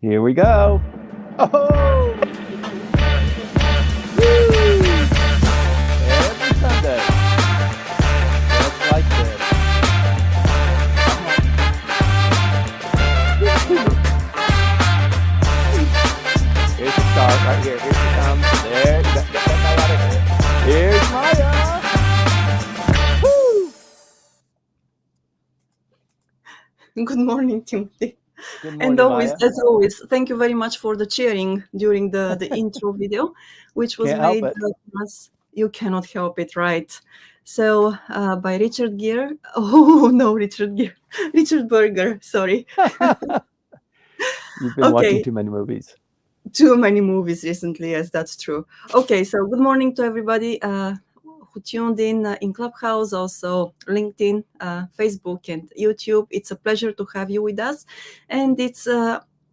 Here we go. Oh! Woo! Every Sunday. Just like this. Here's the start right here. Here she comes. There. You got that guy out of here. Here's Maya. Woo! Good morning, Timothy. Good And morning, Maya. as always, thank you very much for the cheering during the intro video, which was Can't help made it. us. You cannot help it, right? So by Richard Gere. Oh no, Richard Gere, Richard Berger. Sorry. You've been watching too many movies. Too many movies recently. Yes, that's true. Okay, so good morning to everybody who tuned in Clubhouse, also LinkedIn, Facebook, and YouTube. It's a pleasure to have you with us, and it's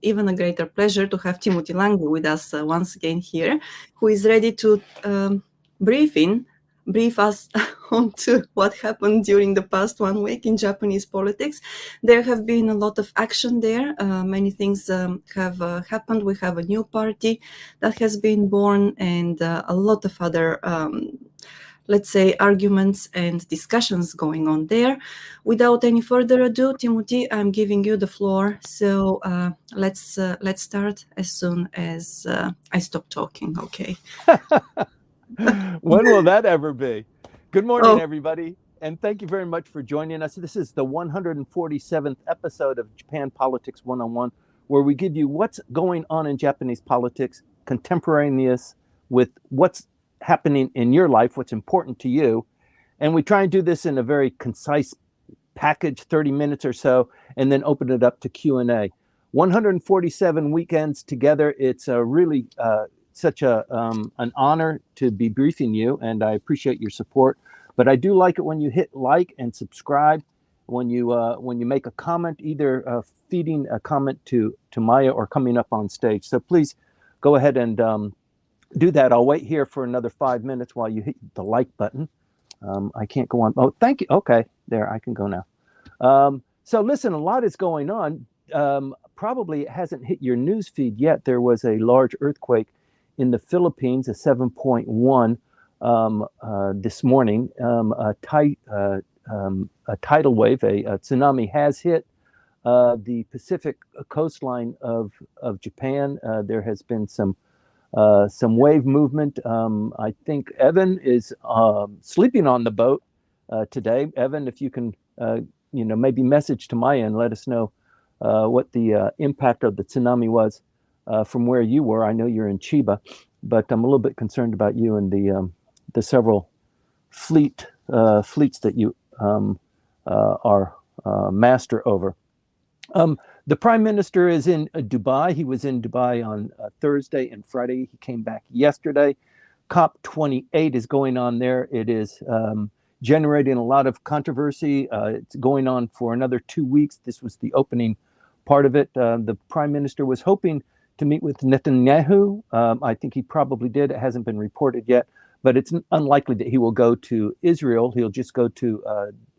even a greater pleasure to have Timothy Lange with us once again here, who is ready to brief us on to what happened during the past 1 week in Japanese politics. There have been a lot of action there. Many things have happened. We have a new party that has been born, and a lot of other let's say, arguments and discussions going on there. Without any further ado, Timothy, I'm giving you the floor. So let's start as soon as I stop talking. Okay. When will that ever be? Good morning, everybody, and thank you very much for joining us. This is the 147th episode of Japan Politics 101, where we give you what's going on in Japanese politics, contemporaneous with what's happening in your life, what's important to you. And we try and do this in a very concise package, 30 minutes or so, and then open it up to Q&A. 147 weekends together. It's a really such an honor to be briefing you, and I appreciate your support. But I do like it when you hit like and subscribe, when you make a comment, either feeding a comment to Maya or coming up on stage. So please go ahead and do that. I'll wait here for another 5 minutes while you hit the like button. I can't go on. Oh, thank you. Okay, there, I can go now. So listen, a lot is going on. Probably it hasn't hit your news feed yet. There was a large earthquake in the Philippines, a 7.1 this morning. A tidal wave, a tsunami has hit the Pacific coastline of Japan. There has been some wave movement. I think Evan is sleeping on the boat today. Evan, if you can, maybe message to Maya and let us know what the impact of the tsunami was from where you were. I know you're in Chiba, but I'm a little bit concerned about you and the several fleets that you are master over. The Prime Minister is in Dubai. He was in Dubai on Thursday and Friday. He came back yesterday. COP28 is going on there. It is generating a lot of controversy. It's going on for another 2 weeks. This was the opening part of it. The Prime Minister was hoping to meet with Netanyahu. I think he probably did. It hasn't been reported yet, but it's unlikely that he will go to Israel. He'll just go to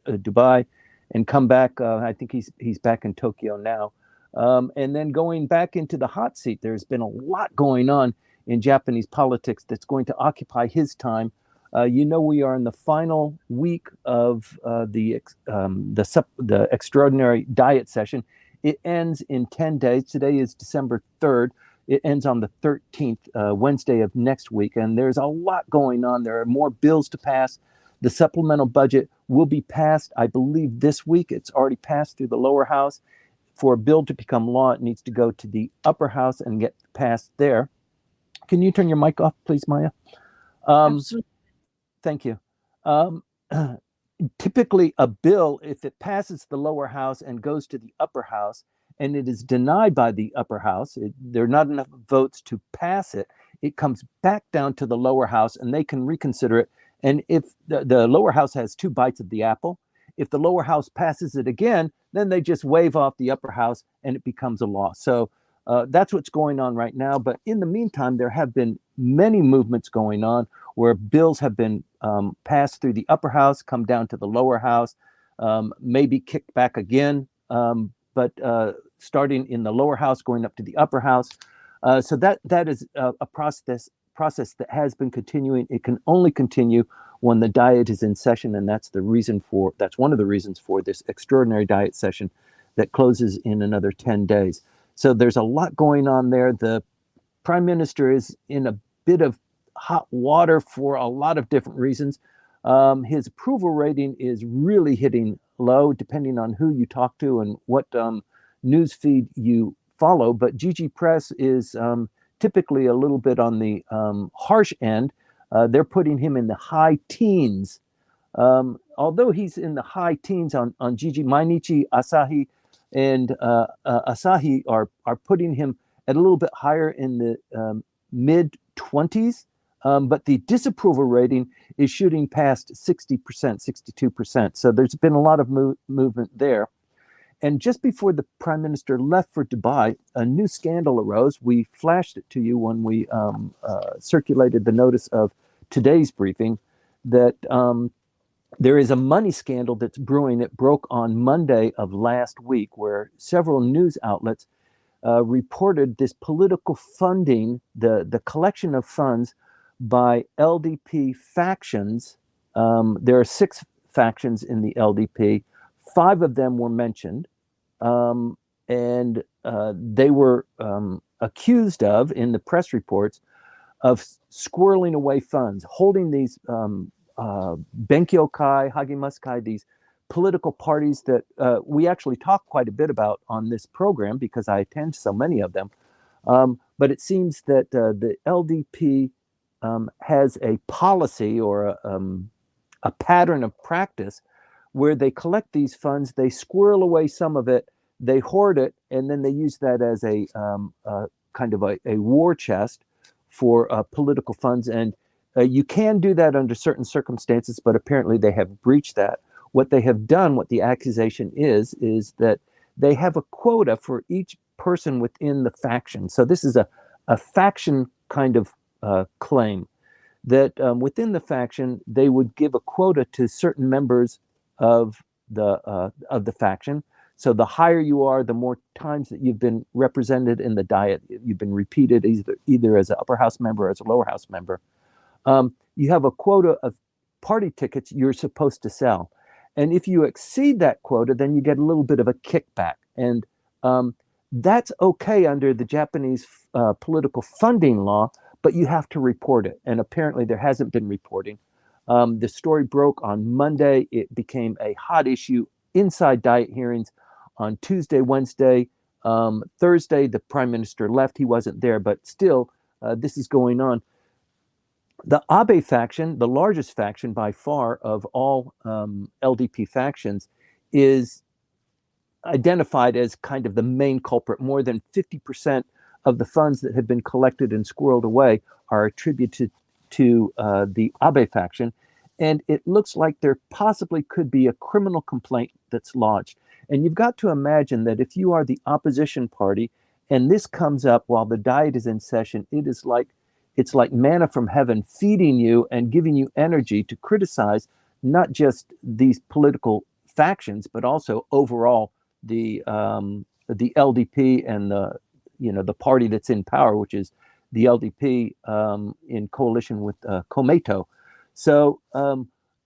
Dubai and come back. I think he's back in Tokyo now. And then going back into the hot seat, there's been a lot going on in Japanese politics that's going to occupy his time. We are in the final week of the extraordinary diet session. It ends in 10 days. Today is December 3rd. It ends on the 13th, Wednesday of next week. And there's a lot going on. There are more bills to pass. The supplemental budget will be passed, I believe, this week. It's already passed through the lower house. For a bill to become law, it needs to go to the upper house and get passed there. Can you turn your mic off, please, Maya? Absolutely. Thank you. Typically, a bill, if it passes the lower house and goes to the upper house, and it is denied by the upper house, there are not enough votes to pass it, it comes back down to the lower house, and they can reconsider it. And if the lower house has 2 bites of the apple, if the lower house passes it again, then they just wave off the upper house and it becomes a law. So that's what's going on right now. But in the meantime, there have been many movements going on where bills have been passed through the upper house, come down to the lower house, maybe kicked back again. But but starting in the lower house, going up to the upper house. So that is a process that has been continuing. It can only continue when the Diet is in session, and that's one of the reasons for this extraordinary Diet session that closes in another 10 days. So there's a lot going on there. The Prime Minister is in a bit of hot water for a lot of different reasons. His approval rating is really hitting low, depending on who you talk to and what news feed you follow. But GG Press is typically a little bit on the harsh end. They're putting him in the high teens. Although he's in the high teens on GG, Mainichi, Asahi, and Asahi are putting him at a little bit higher in the mid 20s. But the disapproval rating is shooting past 60%, 62%. So there's been a lot of movement there. And just before the Prime Minister left for Dubai, a new scandal arose. We flashed it to you when we circulated the notice of today's briefing that there is a money scandal that's brewing. It broke on Monday of last week, where several news outlets reported this political funding, the collection of funds by LDP factions. There are 6 factions in the LDP. 5 of them were mentioned, and they were accused of, in the press reports, of squirreling away funds, holding these Benkyokai, Hagimaskai, these political parties that we actually talk quite a bit about on this program because I attend so many of them. But it seems that the LDP has a policy or a pattern of practice where they collect these funds, they squirrel away some of it, they hoard it, and then they use that as a kind of a war chest for political funds. And you can do that under certain circumstances, but apparently they have breached that. What they have done, what the accusation is that they have a quota for each person within the faction. So this is a faction kind of claim that within the faction, they would give a quota to certain members of the faction. So the higher you are, the more times that you've been represented in the Diet, you've been repeated either as an upper house member or as a lower house member. You have a quota of party tickets you're supposed to sell. And if you exceed that quota, then you get a little bit of a kickback. And that's okay under the Japanese political funding law, but you have to report it. And apparently there hasn't been reporting. The story broke on Monday. It became a hot issue inside Diet hearings on Tuesday, Wednesday. Thursday, the Prime Minister left. He wasn't there, but still, this is going on. The Abe faction, the largest faction by far of all LDP factions, is identified as kind of the main culprit. More than 50% of the funds that have been collected and squirreled away are attributed to the Abe faction. And it looks like there possibly could be a criminal complaint that's lodged. And you've got to imagine that if you are the opposition party and this comes up while the Diet is in session, it's like manna from heaven feeding you and giving you energy to criticize not just these political factions, but also overall the LDP and the party that's in power, which is the LDP in coalition with Komeito. So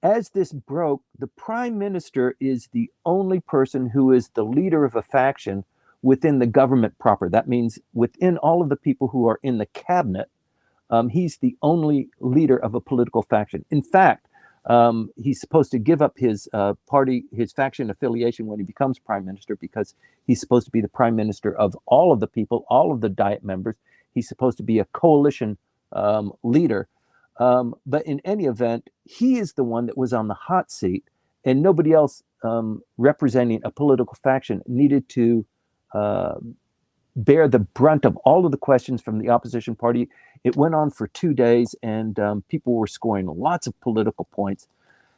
as this broke, the Prime Minister is the only person who is the leader of a faction within the government proper. That means within all of the people who are in the cabinet, he's the only leader of a political faction. In fact, he's supposed to give up his his faction affiliation when he becomes Prime Minister, because he's supposed to be the Prime Minister of all of the people, all of the Diet members. He's supposed to be a coalition leader. But in any event, he is the one that was on the hot seat, and nobody else representing a political faction needed to bear the brunt of all of the questions from the opposition party. It went on for 2 days, and people were scoring lots of political points.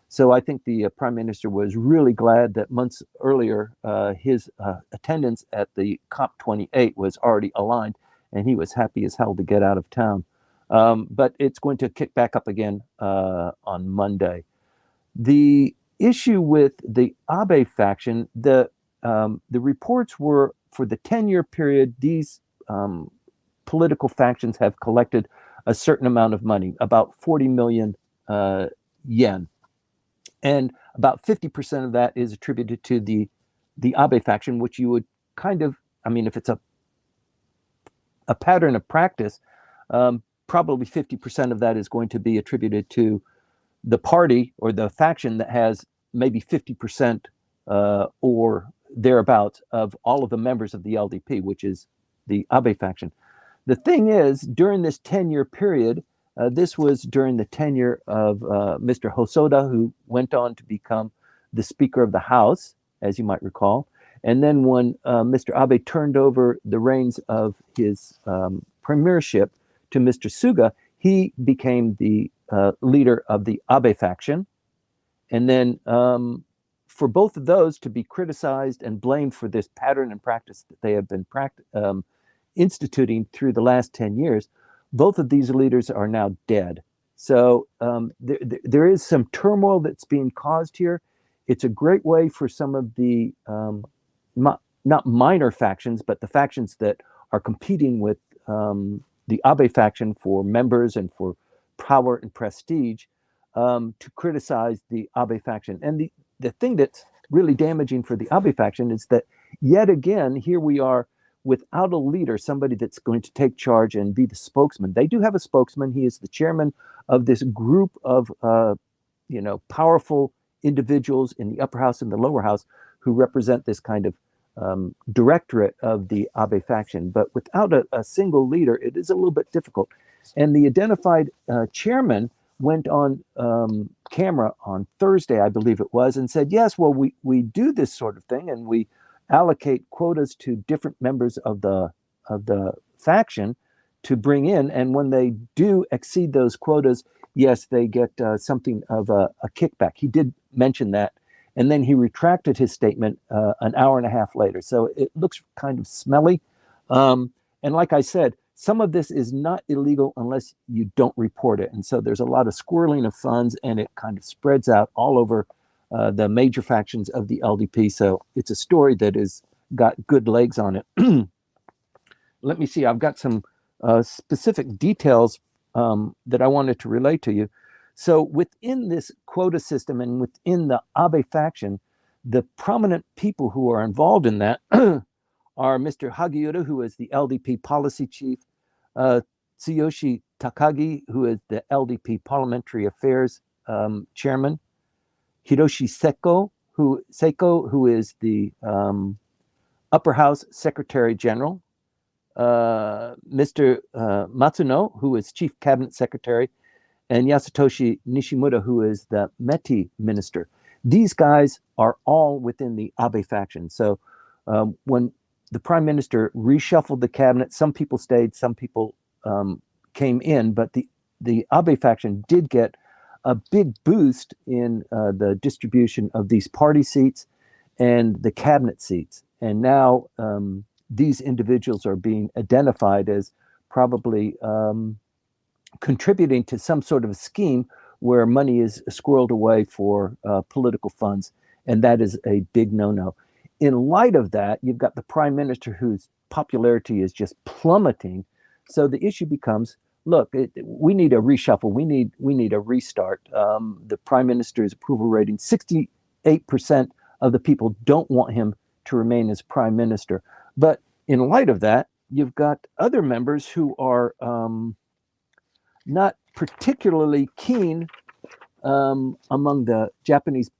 So I think the Prime Minister was really glad that months earlier his attendance at the COP28 was already aligned, and he was happy as hell to get out of town. But it's going to kick back up again on Monday. The issue with the Abe faction, the the reports were for the 10-year period, these political factions have collected a certain amount of money, about 40 million yen. And about 50% of that is attributed to the Abe faction, which you would kind of, I mean, if it's a pattern of practice, probably 50% of that is going to be attributed to the party or the faction that has maybe 50% or thereabouts of all of the members of the LDP, which is the Abe faction. The thing is, during this 10-year period, this was during the tenure of Mr. Hosoda, who went on to become the Speaker of the House, as you might recall. And then when Mr. Abe turned over the reins of his premiership to Mr. Suga, he became the leader of the Abe faction. And then for both of those to be criticized and blamed for this pattern and practice that they have been instituting through the last 10 years, both of these leaders are now dead. So there is some turmoil that's being caused here. It's a great way for some of the, not minor factions, but the factions that are competing with the Abe faction for members and for power and prestige to criticize the Abe faction. And the thing that's really damaging for the Abe faction is that yet again, here we are without a leader, somebody that's going to take charge and be the spokesman. They do have a spokesman. He is the chairman of this group of, powerful individuals in the upper house and the lower house who represent this kind of directorate of the Abe faction. But without a single leader, it is a little bit difficult. And the identified chairman went on camera on Thursday, I believe it was, and said, yes, well, we do this sort of thing, and we allocate quotas to different members of the faction to bring in, and when they do exceed those quotas, yes, they get something of a kickback. He did mention that, and then he retracted his statement an hour and a half later. So it looks kind of smelly. And like I said, some of this is not illegal unless you don't report it. And so there's a lot of squirreling of funds, and it kind of spreads out all over the major factions of the LDP. So it's a story that has got good legs on it. Let me see, I've got some specific details that I wanted to relate to you. So within this quota system and within the Abe faction, the prominent people who are involved in that are Mr. Hagiura, who is the LDP policy chief, Tsuyoshi Takagi, who is the LDP parliamentary affairs chairman, Hiroshi Seiko, who is the upper house secretary general, Mr. Matsuno, who is chief cabinet secretary, and Yasutoshi Nishimura, who is the METI minister. These guys are all within the Abe faction. So when the prime minister reshuffled the cabinet, some people stayed, some people came in, but the Abe faction did get a big boost in the distribution of these party seats and the cabinet seats. And now these individuals are being identified as probably contributing to some sort of a scheme where money is squirreled away for political funds. And that is a big no-no. In light of that, you've got the prime minister whose popularity is just plummeting. So the issue becomes, look, we need a reshuffle. We need a restart. The prime minister's approval rating, 68% of the people don't want him to remain as prime minister. But in light of that, you've got other members who are not particularly keen among the Japanese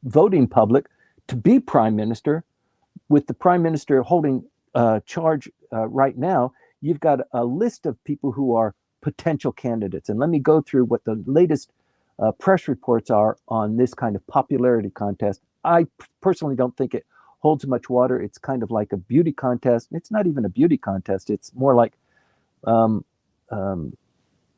voting public to be prime minister. With the prime minister holding charge right now, you've got a list of people who are potential candidates. And let me go through what the latest press reports are on this kind of popularity contest. I personally don't think it holds much water. It's kind of like a beauty contest. It's not even a beauty contest. It's more like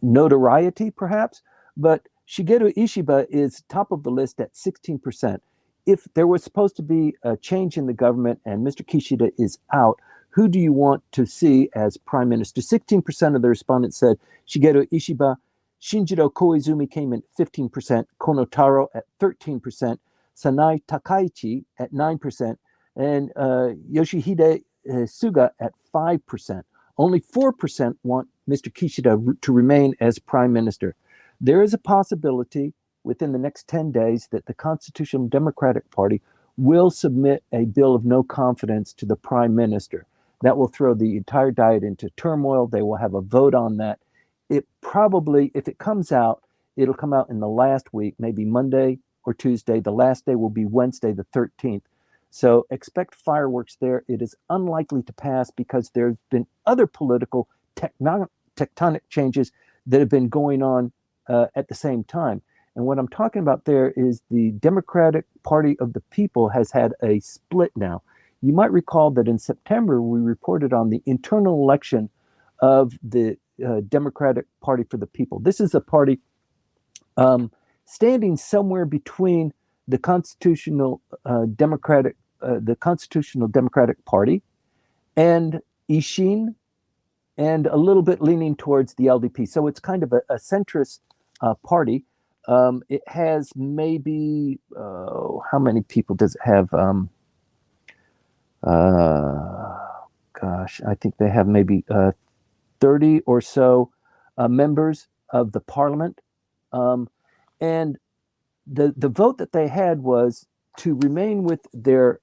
notoriety, perhaps. But Shigeru Ishiba is top of the list at 16%. If there was supposed to be a change in the government and Mr. Kishida is out, who do you want to see as prime minister? 16% of the respondents said Shigeru Ishiba. Shinjiro Koizumi came in 15%, Kono Taro at 13%, Sanai Takaichi at 9%, and Yoshihide Suga at 5%. Only 4% want Mr. Kishida to remain as prime minister. There is a possibility within the next 10 days that the Constitutional Democratic Party will submit a bill of no confidence to the prime minister. That will throw the entire Diet into turmoil. They will have a vote on that. It probably, if it comes out, it'll come out in the last week, maybe Monday or Tuesday. The last day will be Wednesday, the 13th. So expect fireworks there. It is unlikely to pass because there have been other political tectonic changes that have been going on at the same time. And what I'm talking about there is the Democratic Party of the People has had a split now. You might recall that in September, we reported on the internal election of the Democratic Party for the People. This is a party standing somewhere between the Constitutional Democratic Party and Ishin, and a little bit leaning towards the LDP. So it's kind of a centrist party. It has maybe, how many people does it have? Gosh, I think they have maybe 30 or so members of the parliament. And the vote that they had was to remain with their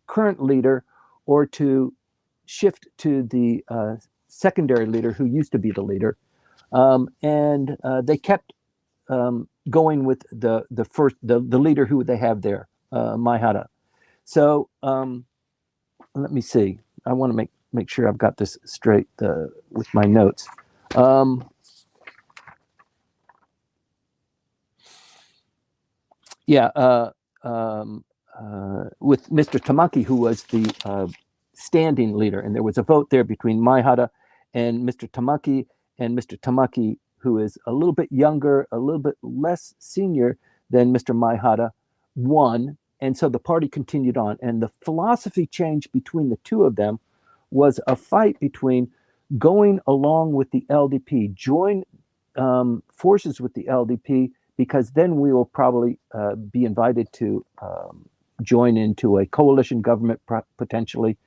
current leader or to shift to the secondary leader who used to be the leader. And they kept going with the leader who they have there, Maihara. So let me see. I want to make sure I've got this straight with my notes. With Mr. Tamaki, who was the standing leader, and there was a vote there between Maihara and Mr. Tamaki, who is a little bit younger, a little bit less senior than Mr. Maihara, won. And so the party continued on. And the philosophy change between the two of them was a fight between going along with the LDP, join forces with the LDP, because then we will probably be invited to join into a coalition government potentially.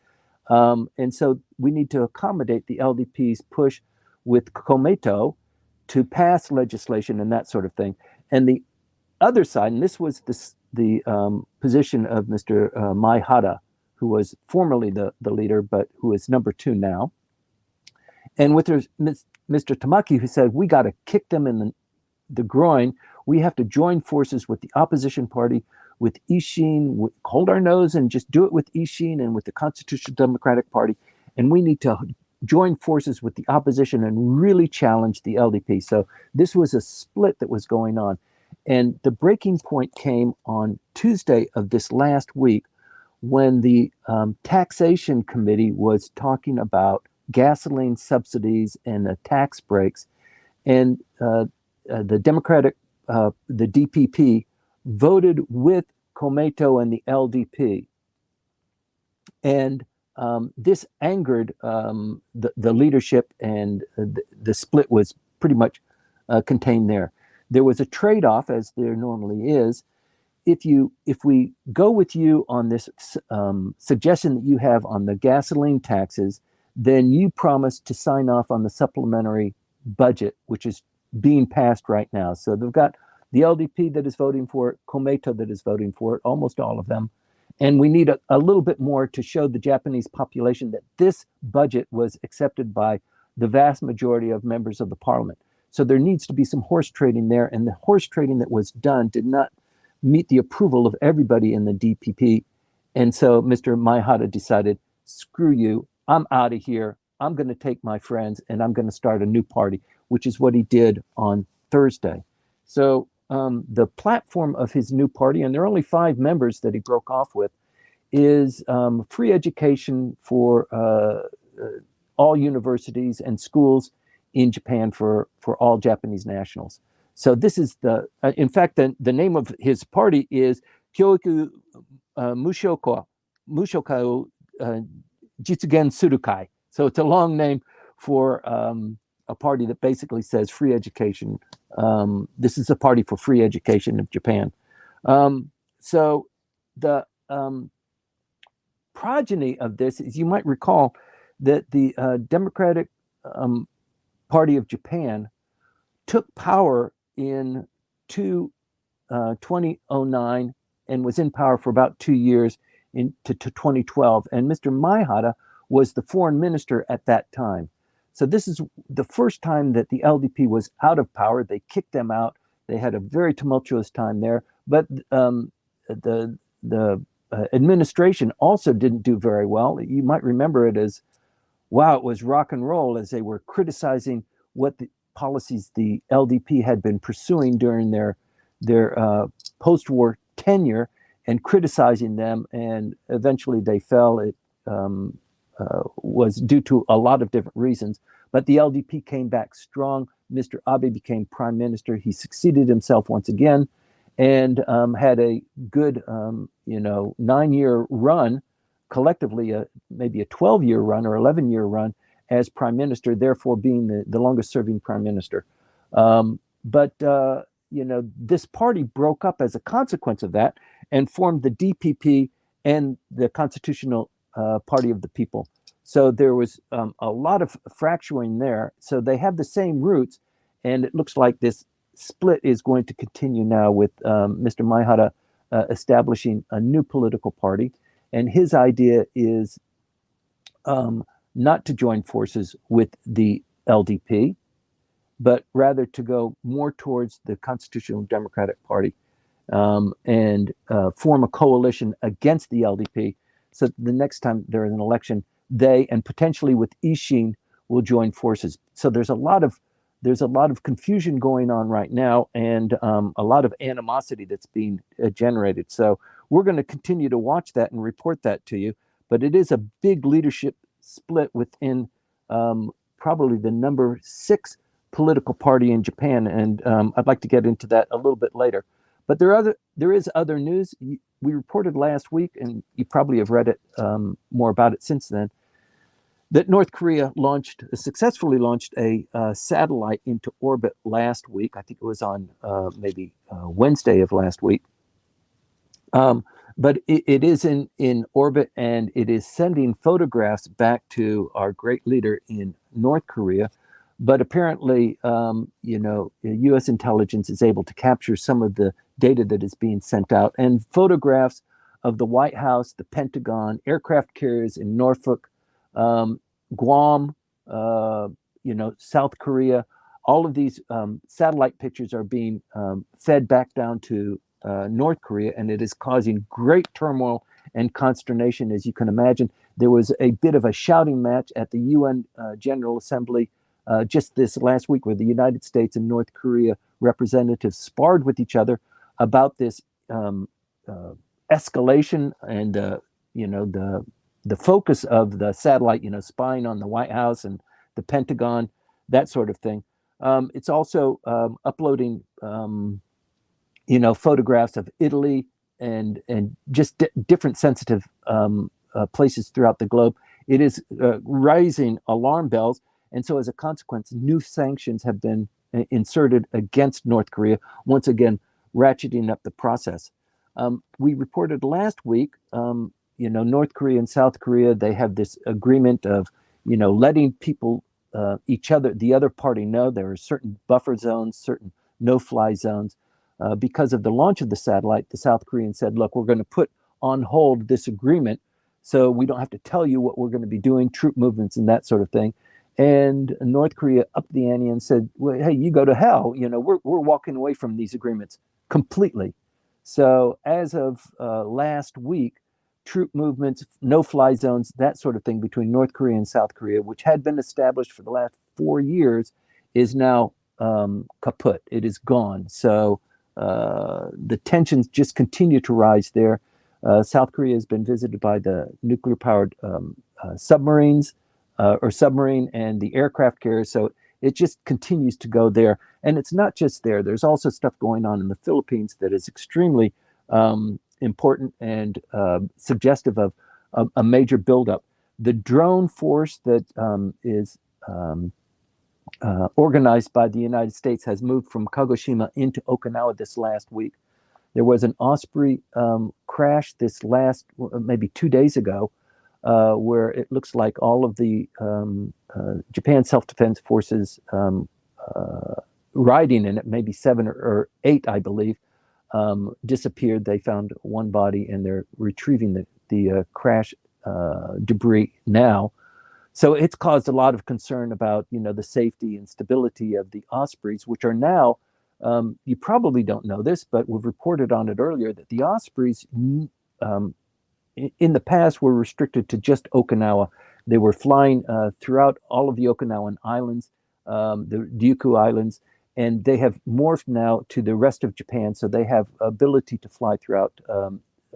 And so we need to accommodate the LDP's push with Komeito to pass legislation and that sort of thing. And the other side, and this was the position of Mr. Maihara, who was formerly the leader, but who is number 2 now. And with Mr. Tamaki, who said, we got to kick them in the groin. We have to join forces with the opposition party, with Ishin, hold our nose and just do it with Ishin and with the Constitutional Democratic Party. And we need to join forces with the opposition and really challenge the LDP. So this was a split that was going on. And the breaking point came on Tuesday of this last week when the taxation committee was talking about gasoline subsidies and the tax breaks. And the Democratic, the DPP, voted with Komeito and the LDP. And this angered the leadership, and the split was pretty much contained there. There was a trade-off, as there normally is. If we go with you on this suggestion that you have on the gasoline taxes, then you promise to sign off on the supplementary budget, which is being passed right now. So they've got the LDP that is voting for it, Komeito that is voting for it, almost all of them. And we need a little bit more to show the Japanese population that this budget was accepted by the vast majority of members of the parliament. So there needs to be some horse trading there. And the horse trading that was done did not meet the approval of everybody in the DPP. And so Mr. Maihara decided, screw you, I'm out of here. I'm going to take my friends and I'm going to start a new party, which is what he did on Thursday. So the platform of his new party, and there are only 5 members that he broke off with, is free education for all universities and schools in Japan for all Japanese nationals. So this is in fact, the name of his party is Kyoiku Mushoka Jitsugen Surukai. So it's a long name for a party that basically says free education. This is a party for free education of Japan. So the progeny of this is, you might recall that the Democratic Party of Japan took power in 2009 and was in power for about 2 years to 2012. And Mr. Maihara was the foreign minister at that time. So this is the first time that the LDP was out of power. They kicked them out. They had a very tumultuous time there. But the administration also didn't do very well. You might remember it as, wow, it was rock and roll, as they were criticizing what the policies the LDP had been pursuing during their post-war tenure and criticizing them, and eventually they fell. It was due to a lot of different reasons, but the LDP came back strong. Mr. Abe became prime minister. He succeeded himself once again, and had a good 9-year run, collectively maybe a 12-year run or 11-year run as prime minister, therefore being the longest serving prime minister. But this party broke up as a consequence of that and formed the DPP and the Constitutional Party of the People. So there was a lot of fracturing there. So they have the same roots, and it looks like this split is going to continue now with Mr. Maihara establishing a new political party. And his idea is not to join forces with the LDP, but rather to go more towards the Constitutional Democratic Party and form a coalition against the LDP. So the next time there is an election, they, and potentially with Ishin, will join forces. So there's a lot of confusion going on right now, and a lot of animosity that's being generated. So we're going to continue to watch that and report that to you. But it is a big leadership split within probably the number 6 political party in Japan, and I'd like to get into that a little bit later. But there is other news. We reported last week, and you probably have read it more about it since then, that North Korea successfully launched a satellite into orbit last week. I think it was on maybe Wednesday of last week. But it is in orbit, and it is sending photographs back to our great leader in North Korea. But apparently, U.S. intelligence is able to capture some of the data that is being sent out, and photographs of the White House, the Pentagon, aircraft carriers in Norfolk, Guam, South Korea. All of these satellite pictures are being fed back down to North Korea, and it is causing great turmoil and consternation, as you can imagine. There was a bit of a shouting match at the UN General Assembly just this last week, where the United States and North Korea representatives sparred with each other about this escalation and the focus of the satellite, spying on the White House and the Pentagon, that sort of thing. It's also uploading photographs of Italy and just different sensitive places throughout the globe. It is raising alarm bells. And so as a consequence, new sanctions have been inserted against North Korea, once again, ratcheting up the process. We reported last week, North Korea and South Korea, they have this agreement of, letting people, the other party know there are certain buffer zones, certain no-fly zones. Because of the launch of the satellite, the South Koreans said, look, we're going to put on hold this agreement so we don't have to tell you what we're going to be doing, troop movements and that sort of thing. And North Korea upped the ante and said, well, hey, you go to hell. We're walking away from these agreements completely. So as of last week, troop movements, no-fly zones, that sort of thing between North Korea and South Korea, which had been established for the last 4 years, is now kaput. It is gone. So the tensions just continue to rise there. South Korea has been visited by the nuclear-powered submarine and the aircraft carriers. So it just continues to go there. And it's not just there. There's also stuff going on in the Philippines that is extremely important and suggestive of a major buildup. The drone force that is organized by the United States has moved from Kagoshima into Okinawa this last week. There was an Osprey crash this last, maybe 2 days ago, where it looks like all of the Japan Self-Defense Forces riding in it, maybe 7 or 8, I believe, disappeared. They found one body, and they're retrieving the crash debris now. So it's caused a lot of concern about, the safety and stability of the Ospreys, which are now, you probably don't know this, but we've reported on it earlier, that the Ospreys in the past were restricted to just Okinawa. They were flying throughout all of the Okinawan islands, the Ryukyu Islands, and they have morphed now to the rest of Japan. So they have ability to fly throughout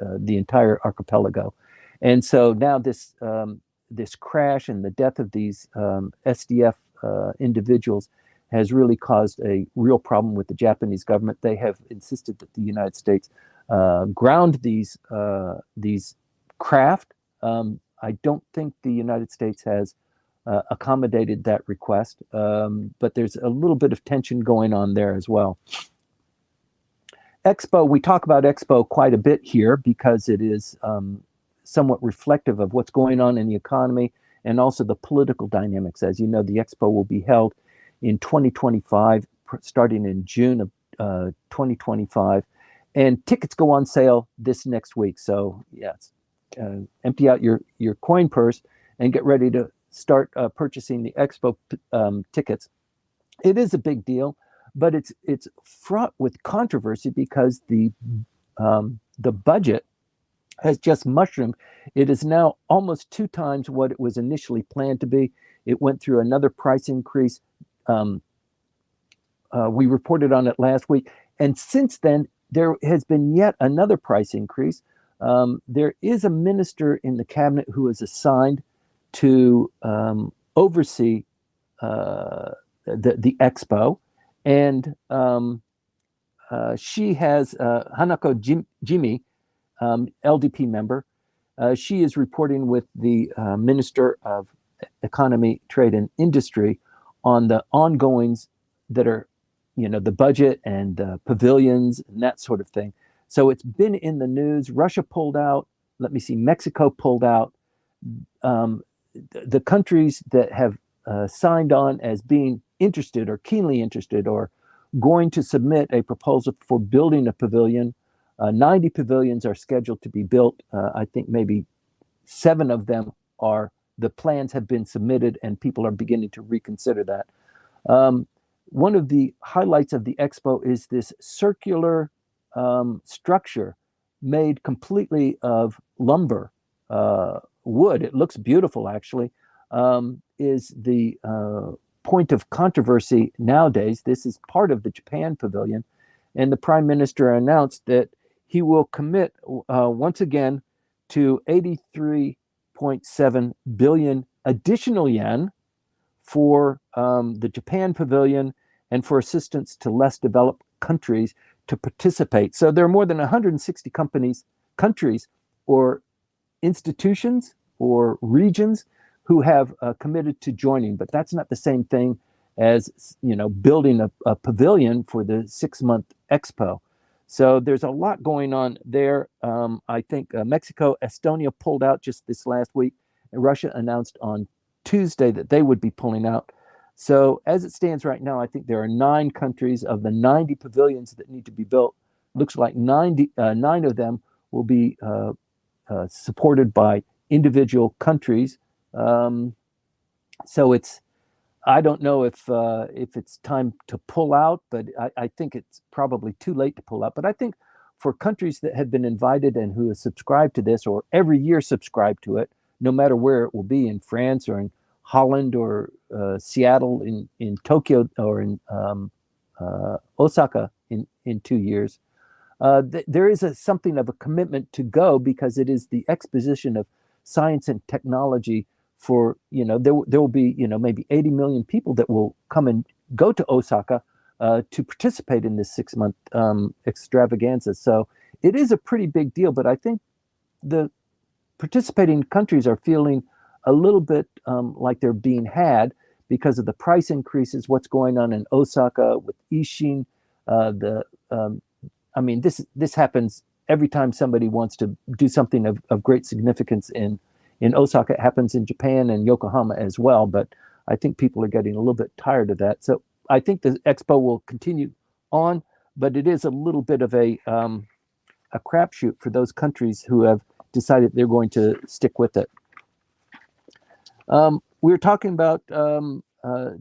the entire archipelago. And so now this crash and the death of these SDF individuals has really caused a real problem with the Japanese government. They have insisted that the United States ground these craft. I don't think the United States has accommodated that request, but there's a little bit of tension going on there as well. Expo, we talk about Expo quite a bit here because it is somewhat reflective of what's going on in the economy and also the political dynamics. As you know, the Expo will be held in 2025, starting in June of 2025, and tickets go on sale this next week. So yes, empty out your coin purse and get ready to start purchasing the Expo tickets. It is a big deal, but it's fraught with controversy because the budget has just mushroomed. It is now almost 2 times what it was initially planned to be. It went through another price increase. We reported on it last week, and since then there has been yet another price increase. There is a minister in the cabinet who is assigned to oversee the Expo, and she has Hanako Jimi, LDP member. She is reporting with the Minister of Economy, Trade, and Industry on the ongoings that are, the budget and the pavilions and that sort of thing. So it's been in the news. Russia pulled out. Let me see. Mexico pulled out. The countries that have signed on as being interested or keenly interested or going to submit a proposal for building a pavilion. 90 pavilions are scheduled to be built. I think maybe 7 of them the plans have been submitted and people are beginning to reconsider that. One of the highlights of the Expo is this circular structure made completely of lumber, wood. It looks beautiful, actually. Is the point of controversy nowadays. This is part of the Japan Pavilion, and the Prime Minister announced that he will commit once again to 83.7 billion additional yen for the Japan Pavilion and for assistance to less developed countries to participate. So there are more than 160 countries or institutions or regions who have committed to joining, but that's not the same thing as building a pavilion for the 6-month Expo. So there's a lot going on there. I think Mexico, Estonia pulled out just this last week, and Russia announced on Tuesday that they would be pulling out. So as it stands right now, I think there are 9 countries of the 90 pavilions that need to be built. Looks like 9 of them will be supported by individual countries. So I don't know if it's time to pull out, but I think it's probably too late to pull out. But I think for countries that have been invited and who have subscribed to this or every year subscribe to it, no matter where it will be, in France or in Holland or Seattle, in Tokyo or in Osaka in 2 years, there is something of a commitment to go because it is the exposition of science and technology. For there will be maybe 80 million people that will come and go to Osaka to participate in this 6-month extravaganza. So it is a pretty big deal, but I think the participating countries are feeling a little bit like they're being had because of the price increases, what's going on in Osaka with Ishin. I mean, this happens every time somebody wants to do something of great significance in Osaka. It happens in Japan and Yokohama as well, but I think people are getting a little bit tired of that. So I think the expo will continue on, but it is a little bit of a crapshoot for those countries who have decided they're going to stick with it. We were talking about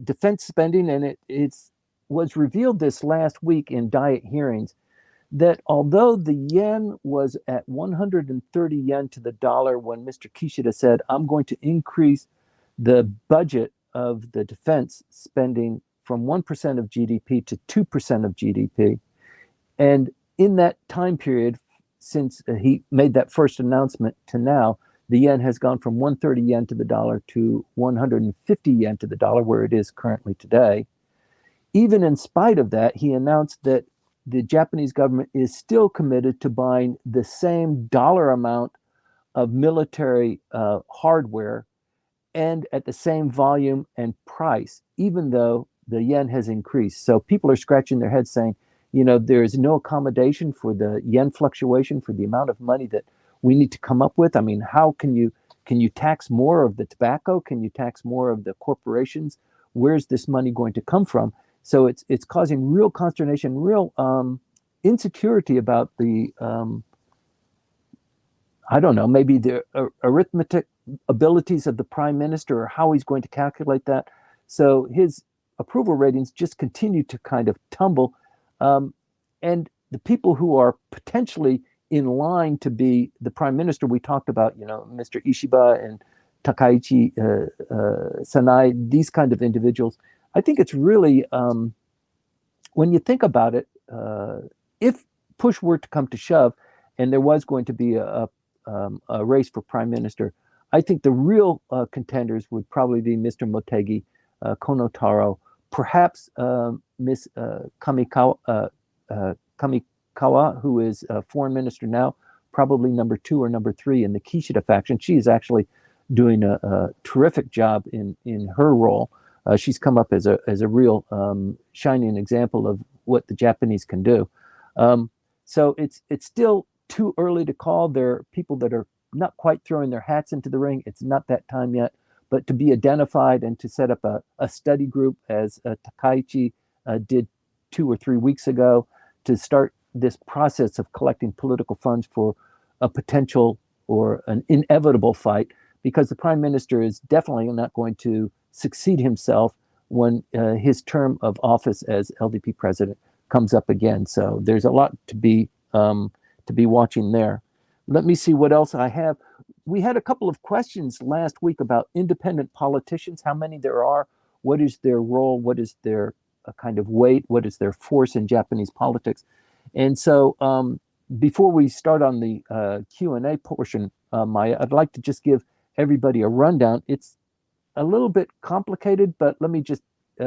defense spending, and it was revealed this last week in Diet hearings that although the yen was at 130 yen to the dollar when Mr. Kishida said, I'm going to increase the budget of the defense spending from 1% of GDP to 2% of GDP. And in that time period, since he made that first announcement to now, the yen has gone from 130 yen to the dollar to 150 yen to the dollar, where it is currently today. Even in spite of that, he announced that the Japanese government is still committed to buying the same dollar amount of military hardware and at the same volume and price, even though the yen has increased. So people are scratching their heads saying, you know, there is no accommodation for the yen fluctuation, for the amount of money that we need to come up with. I mean, how can you tax more of the tobacco? Can you tax more of the corporations? Where's this money going to come from? So it's causing real consternation, real insecurity about the, I don't know, maybe the arithmetic abilities of the prime minister or how he's going to calculate that. So his approval ratings just continue to kind of tumble. And the people who are potentially in line to be the prime minister, we talked about, you know, Mr. Ishiba and Takaichi Sanai, these kind of individuals. I think it's really, when you think about it, if push were to come to shove, and there was going to be a race for prime minister, I think the real contenders would probably be Mr. Motegi, Kono Taro, perhaps Miss Kamikawa, who is foreign minister now, probably number 2 or number 3 in the Kishida faction. She is actually doing a terrific job in her role. She's come up as a real shining example of what the Japanese can do. So it's still too early to call. There are people that are not quite throwing their hats into the ring. It's not that time yet. But to be identified and to set up a study group, as Takaichi did 2 or 3 weeks ago, to start this process of collecting political funds for a potential or an inevitable fight, because the prime minister is definitely not going to succeed himself when his term of office as LDP president comes up again. So there's a lot to be watching there. Let me see what else I have. We had a couple of questions last week about independent politicians, how many there are, what is their role, what is their kind of weight, what is their force in Japanese politics. And so before we start on the Q&A portion, Maya, I'd like to just give everybody a rundown. It's a little bit complicated, but let me just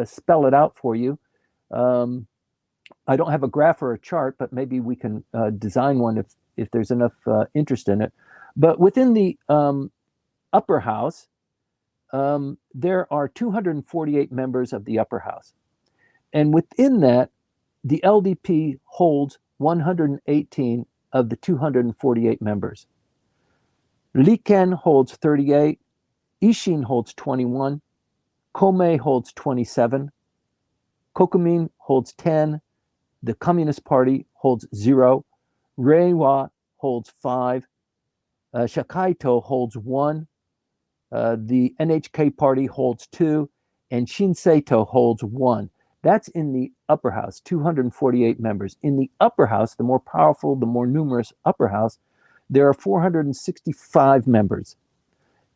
spell it out for you. I don't have a graph or a chart, but maybe we can design one if there's enough interest in it. But within the upper house, there are 248 members of the upper house. And within that, the LDP holds 118 of the 248 members. Riken holds 38, Ishin holds 21, Komei holds 27, Kokumin holds 10, the Communist Party holds 0, Reiwa holds 5, Shakaito holds 1, the NHK Party holds 2, and Shinseito holds 1. That's in the upper house, 248 members. In the upper house, the more powerful, the more numerous upper house, there are 465 members.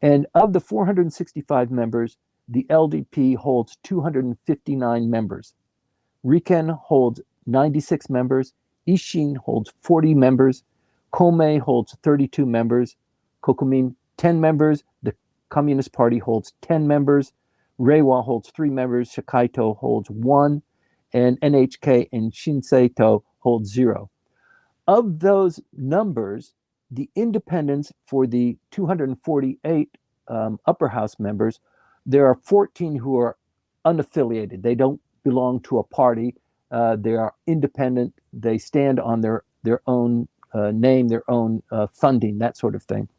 And of the 465 members, the LDP holds 259 members. Riken holds 96 members. Ishin holds 40 members. Komei holds 32 members. Kokumin, 10 members. The Communist Party holds 10 members. Reiwa holds 3 members. Shakaito holds 1. And NHK and Shinseito holds 0. Of those numbers, the independents for the 248 upper house members, there are 14 who are unaffiliated. They don't belong to a party. They are independent. They stand on their their own name, their own funding, that sort of thing.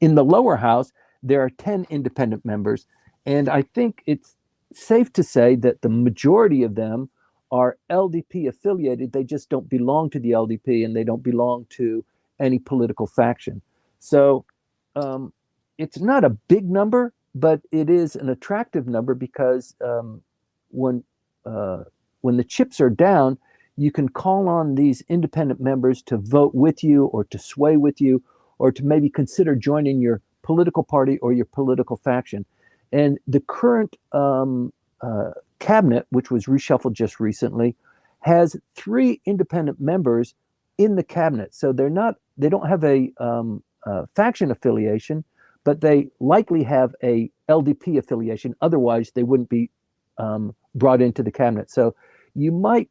In the lower house, there are 10 independent members, and I think it's safe to say that the majority of them are LDP affiliated. They just don't belong to the LDP, and they don't belong to any political faction. So it's not a big number, but it is an attractive number because when the chips are down, you can call on these independent members to vote with you or to sway with you or to maybe consider joining your political party or your political faction. And the current cabinet, which was reshuffled just recently, has 3 independent members in the cabinet. So they don't have a faction affiliation, but they likely have a LDP affiliation. Otherwise, they wouldn't be brought into the cabinet. So you might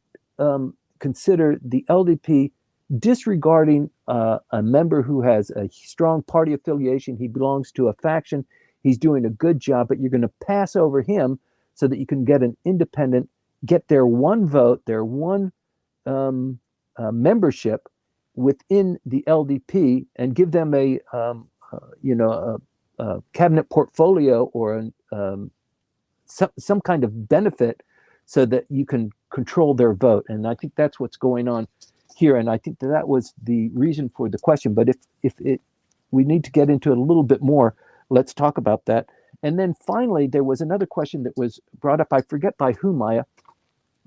consider the LDP disregarding a member who has a strong party affiliation. He belongs to a faction. He's doing a good job, but you're going to pass over him so that you can get an independent, get their one vote, their one membership within the LDP, and give them a cabinet portfolio or some kind of benefit so that you can control their vote. And I think that's what's going on here. And I think that was the reason for the question. But if we need to get into it a little bit more, let's talk about that. And then finally, there was another question that was brought up. I forget by whom, Maya,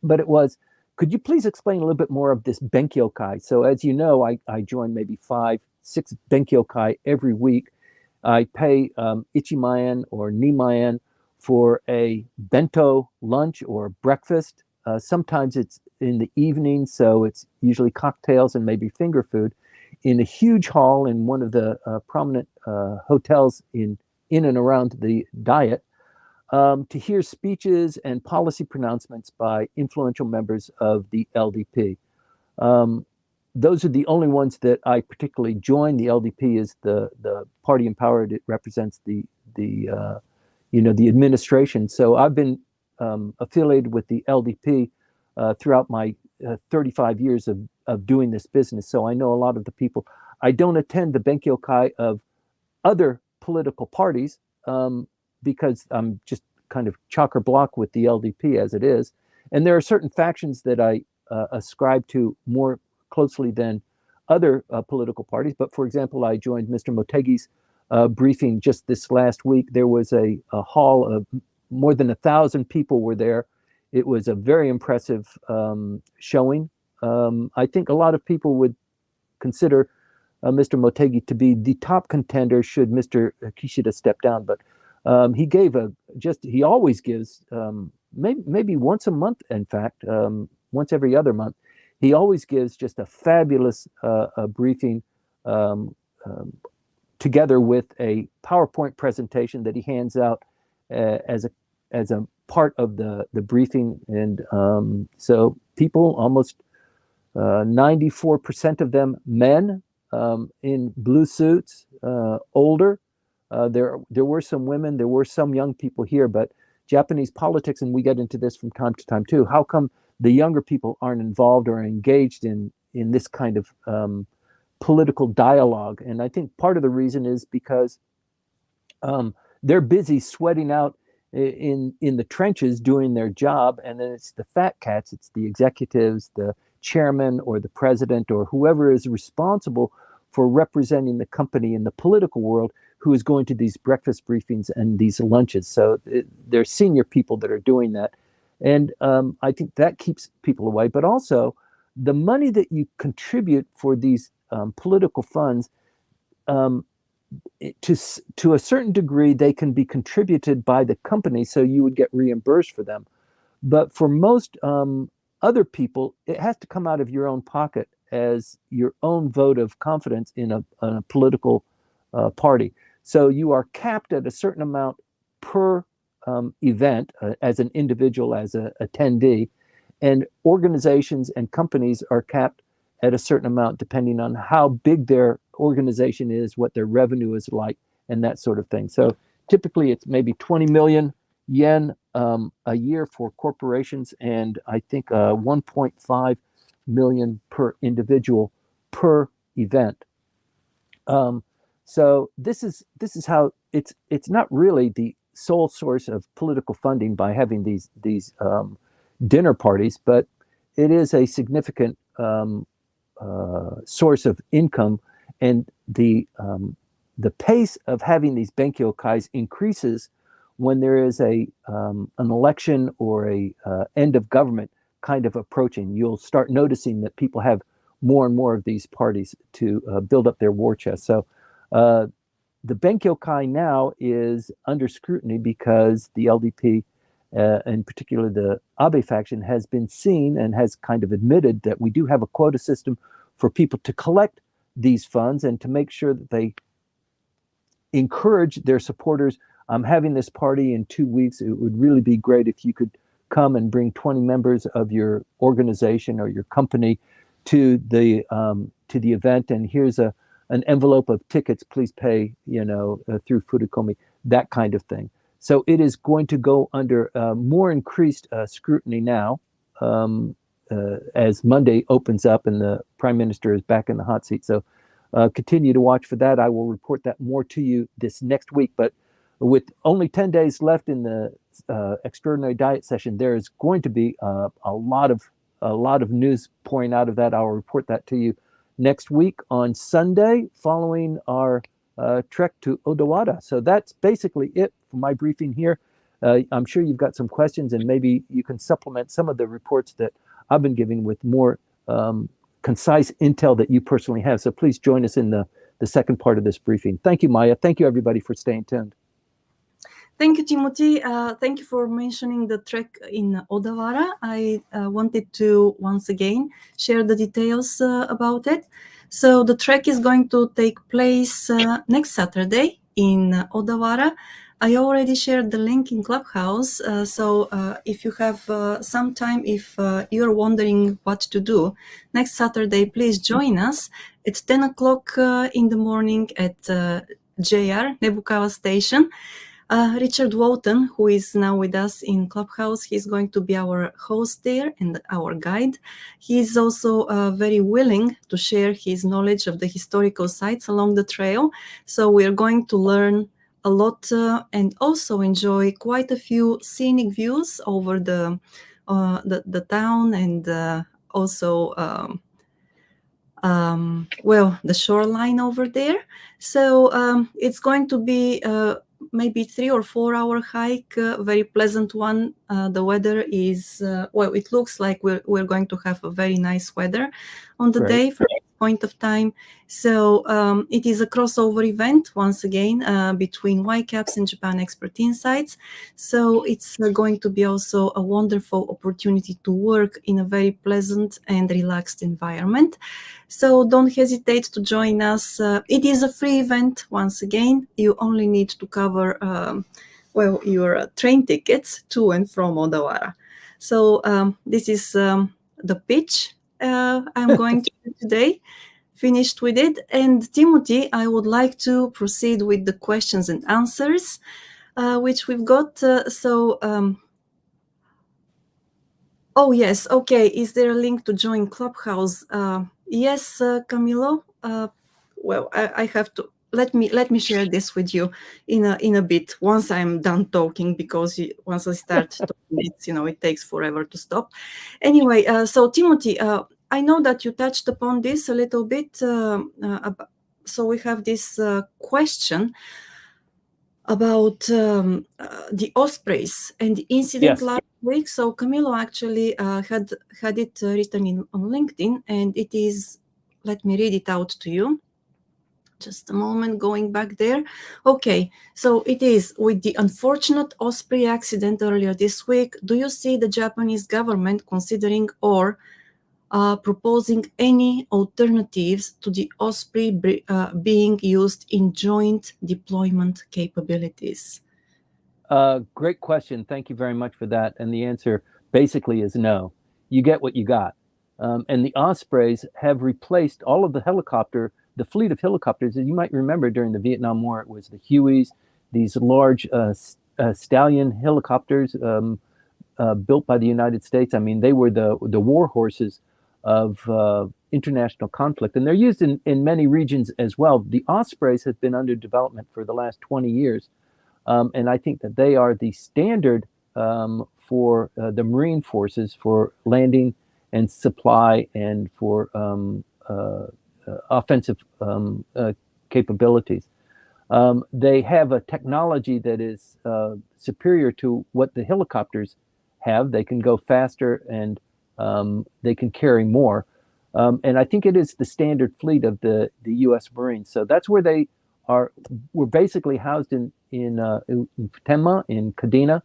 but it was, could you please explain a little bit more of this Benkyokai? So as you know, I join maybe 5-6 Benkyokai every week. I pay Ichimaen or Nimaen for a bento lunch or breakfast. Sometimes it's in the evening, so it's usually cocktails and maybe finger food in a huge hall in one of the prominent hotels in and around the Diet, to hear speeches and policy pronouncements by influential members of the LDP. Those are the only ones that I particularly join. The LDP is the party in power. It represents the administration. So I've been affiliated with the LDP throughout my 35 years of doing this business. So I know a lot of the people. I don't attend the Benkyokai of other political parties because I'm just kind of chock or block with the LDP as it is. And there are certain factions that I ascribe to more closely than other political parties. But for example, I joined Mr. Motegi's briefing just this last week. There was a hall of more than 1,000 people were there. It was a very impressive showing. I think a lot of people would consider Mr. Motegi to be the top contender should Mr. Kishida step down. But he gave he always gives, maybe once a month, in fact, once every other month, he always gives just a fabulous briefing together with a PowerPoint presentation that he hands out as a part of the briefing. And so people, almost 94% of them men, in blue suits, older. There were some women, there were some young people here, but Japanese politics, and we get into this from time to time too, how come the younger people aren't involved or engaged in this kind of political dialogue? And I think part of the reason is because they're busy sweating out in the trenches doing their job, and then it's the fat cats, it's the executives, the chairman or the president or whoever is responsible for representing the company in the political world who is going to these breakfast briefings and these lunches. So they're senior people that are doing that. And I think that keeps people away. But also the money that you contribute for these political funds, to a certain degree, they can be contributed by the company, so you would get reimbursed for them. But for most other people, it has to come out of your own pocket as your own vote of confidence in a political party. So you are capped at a certain amount per event as an individual, as an attendee, and organizations and companies are capped at a certain amount depending on how big their organization is, what their revenue is like, and that sort of thing. So typically it's maybe 20 million yen a year for corporations, and I think 1.5 million per individual per event. So this is how it's not really the sole source of political funding by having these dinner parties, but it is a significant source of income, and the pace of having these benkyokais increases when there is an election or a end of government kind of approaching. You'll start noticing that people have more and more of these parties to build up their war chest. So the Benkyokai now is under scrutiny because the LDP, in particular the Abe faction, has been seen and has kind of admitted that we do have a quota system for people to collect these funds and to make sure that they encourage their supporters. I'm having this party in 2 weeks. It would really be great if you could come and bring 20 members of your organization or your company to the event. And here's an envelope of tickets. Please pay, through Furukomi, that kind of thing. So it is going to go under more increased scrutiny now as Monday opens up and the Prime Minister is back in the hot seat. So continue to watch for that. I will report that more to you this next week. But with only 10 days left in the extraordinary diet session, there is going to be a lot of news pouring out of that. I'll report that to you next week on Sunday, following our trek to Odawara. So that's basically it for my briefing here. I'm sure you've got some questions, and maybe you can supplement some of the reports that I've been giving with more concise intel that you personally have. So please join us in the second part of this briefing. Thank you, Maya. Thank you, everybody, for staying tuned. Thank you, Timothy. Thank you for mentioning the trek in Odawara. I wanted to once again share the details about it. So the trek is going to take place next Saturday in Odawara. I already shared the link in Clubhouse. So if you have some time, if you're wondering what to do next Saturday, please join us at 10 o'clock in the morning at JR Nebukawa Station. Richard Walton, who is now with us in Clubhouse, he's going to be our host there and our guide. He is also very willing to share his knowledge of the historical sites along the trail. So we are going to learn a lot and also enjoy quite a few scenic views over the town and also the shoreline over there. So it's going to be maybe 3 or 4 hour hike, very pleasant one. The weather is, it looks like we're going to have a very nice weather on the day from this point of time. So it is a crossover event, once again, between Whitecaps and Japan Expert Insights. So it's going to be also a wonderful opportunity to work in a very pleasant and relaxed environment. So don't hesitate to join us. It is a free event, once again. You only need to cover your train tickets to and from Odawara. So this is the pitch I'm going to do today. Finished with it. And Timothy, I would like to proceed with the questions and answers, which we've got. Oh, yes. Okay. Is there a link to join Clubhouse? Yes, Camilo. I have to let me share this with you in a bit once I'm done talking, because once I start talking, it takes forever to stop. Anyway, so Timothy, I know that you touched upon this a little bit. So we have this question about the ospreys and the incident last week. So Camilo actually had it written on LinkedIn, and it is, let me read it out to you. Just a moment, going back there. Okay, so it is, with the unfortunate osprey accident earlier this week, do you see the Japanese government considering or proposing any alternatives to the osprey being used in joint deployment capabilities? Great question. Thank you very much for that. And the answer basically is no. You get what you got. And the Ospreys have replaced all of the fleet of helicopters. As you might remember, during the Vietnam War, it was the Hueys, these large Stallion helicopters built by the United States. I mean, they were the war horses of international conflict, and they're used in many regions as well. The Ospreys have been under development for the last 20 years, and I think that they are the standard for the Marine forces for landing and supply and for offensive capabilities. They have a technology that is superior to what the helicopters have. They can go faster and they can carry more. And I think it is the standard fleet of the U.S. Marines. So that's where they were basically housed in Futenma, in Kadena.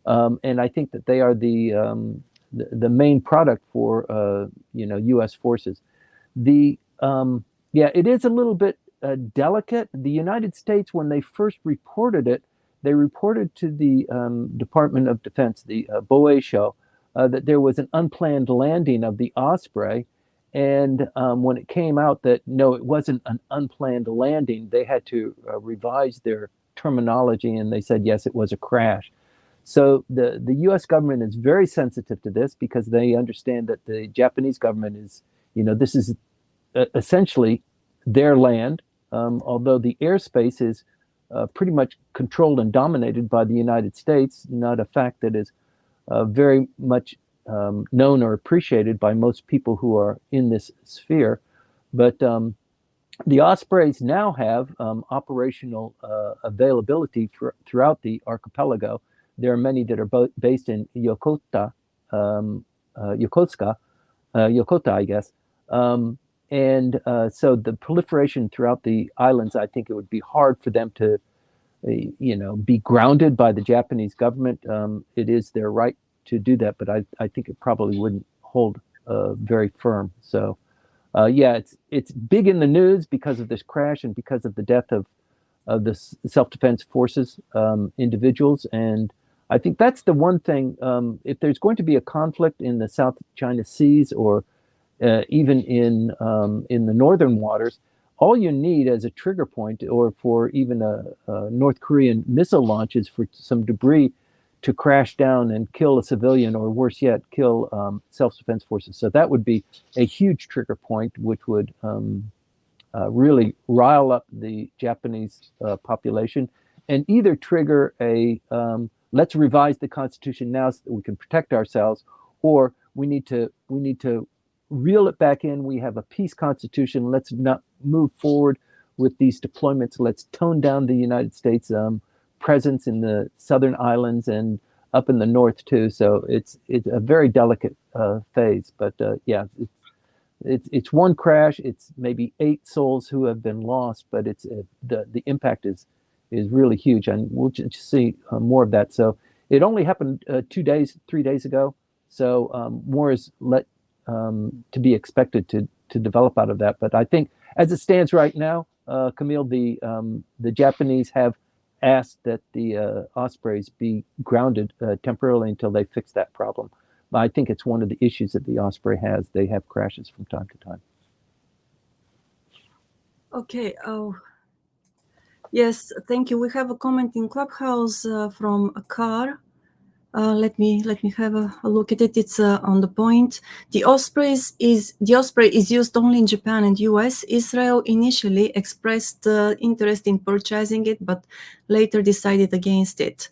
And I think that they are the main product for U.S. forces. It is a little bit delicate. The United States, when they first reported it, they reported to the Department of Defense, the BOE show, that there was an unplanned landing of the Osprey. And when it came out that no, it wasn't an unplanned landing, they had to revise their terminology, and they said, yes, it was a crash. So the U.S. government is very sensitive to this because they understand that the Japanese government is, this is essentially their land, although the airspace is pretty much controlled and dominated by the United States, not a fact that is very much known or appreciated by most people who are in this sphere. But the Ospreys now have operational availability throughout the archipelago. There are many that are based in Yokota, I guess. So the proliferation throughout the islands, I think it would be hard for them to, be grounded by the Japanese government. It is their right to do that, but I think it probably wouldn't hold very firm. So, it's big in the news because of this crash and because of the death of the self-defense forces individuals. And I think that's the one thing. If there's going to be a conflict in the South China Seas or even in the northern waters, all you need as a trigger point, or for even a North Korean missile launch, is for some debris to crash down and kill a civilian, or worse yet, kill self-defense forces. So that would be a huge trigger point, which would really rile up the Japanese population, and either trigger a let's revise the Constitution now so that we can protect ourselves, or we need to reel it back in. We have a peace constitution. Let's not move forward with these deployments. Let's tone down the United States presence in the southern islands and up in the north too. So it's a very delicate phase. But it's one crash. It's maybe 8 souls who have been lost, but it's the impact is really huge, and we'll just see more of that. So it only happened 3 days ago. So more is to be expected to develop out of that. But I think as it stands right now, Camille, the Japanese have asked that the Ospreys be grounded temporarily until they fix that problem. I think it's one of the issues that the Osprey has. They have crashes from time to time. Okay. Yes, thank you. We have a comment in Clubhouse from a car. Let me have a look at it. It's on the point. The Osprey is used only in Japan and US. Israel initially expressed interest in purchasing it, but later decided against it.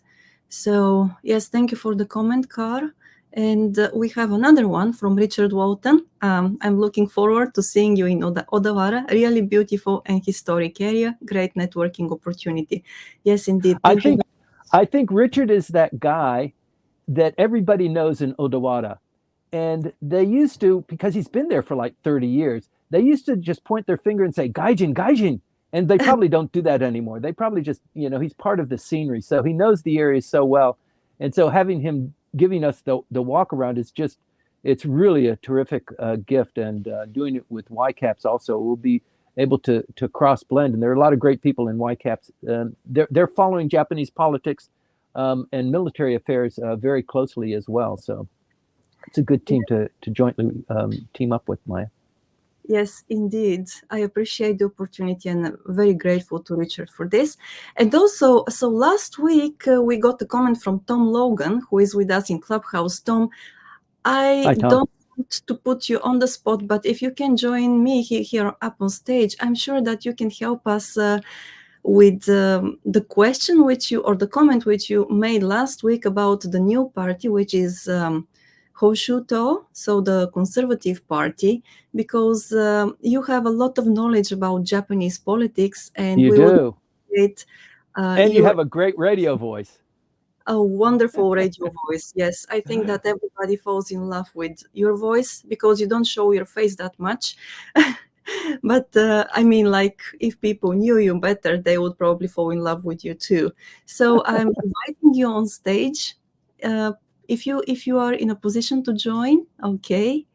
So yes, thank you for the comment, Car. And we have another one from Richard Walton. I'm looking forward to seeing you in Odawara. Really beautiful and historic area. Great networking opportunity. Yes, indeed. I think Richard is that guy that everybody knows in Odawara. And they used to, because he's been there for like 30 years, they used to just point their finger and say, Gaijin, Gaijin. And they probably don't do that anymore. They probably just, he's part of the scenery. So he knows the area so well. And so having him giving us the walk around is just, it's really a terrific gift. And doing it with YCAPS also, we'll be able to cross blend. And there are a lot of great people in YCAPS. They're following Japanese politics and military affairs very closely as well. So it's a good team to jointly team up with, Maya. Yes, indeed. I appreciate the opportunity and I'm very grateful to Richard for this. And also, so last week we got a comment from Tom Logan, who is with us in Clubhouse. Tom, Hi, Tom. want to put you on the spot, but if you can join me here up on stage, I'm sure that you can help us with the question which you, or the comment which you made last week about the new party, which is Hoshuto, so the Conservative Party, because you have a lot of knowledge about Japanese politics, and You we would do. appreciate And you have a great radio voice. a wonderful radio voice. Yes, I think that everybody falls in love with your voice because you don't show your face that much. But I mean, like, if people knew you better, they would probably fall in love with you too. So I'm inviting you on stage. If you are in a position to join, okay.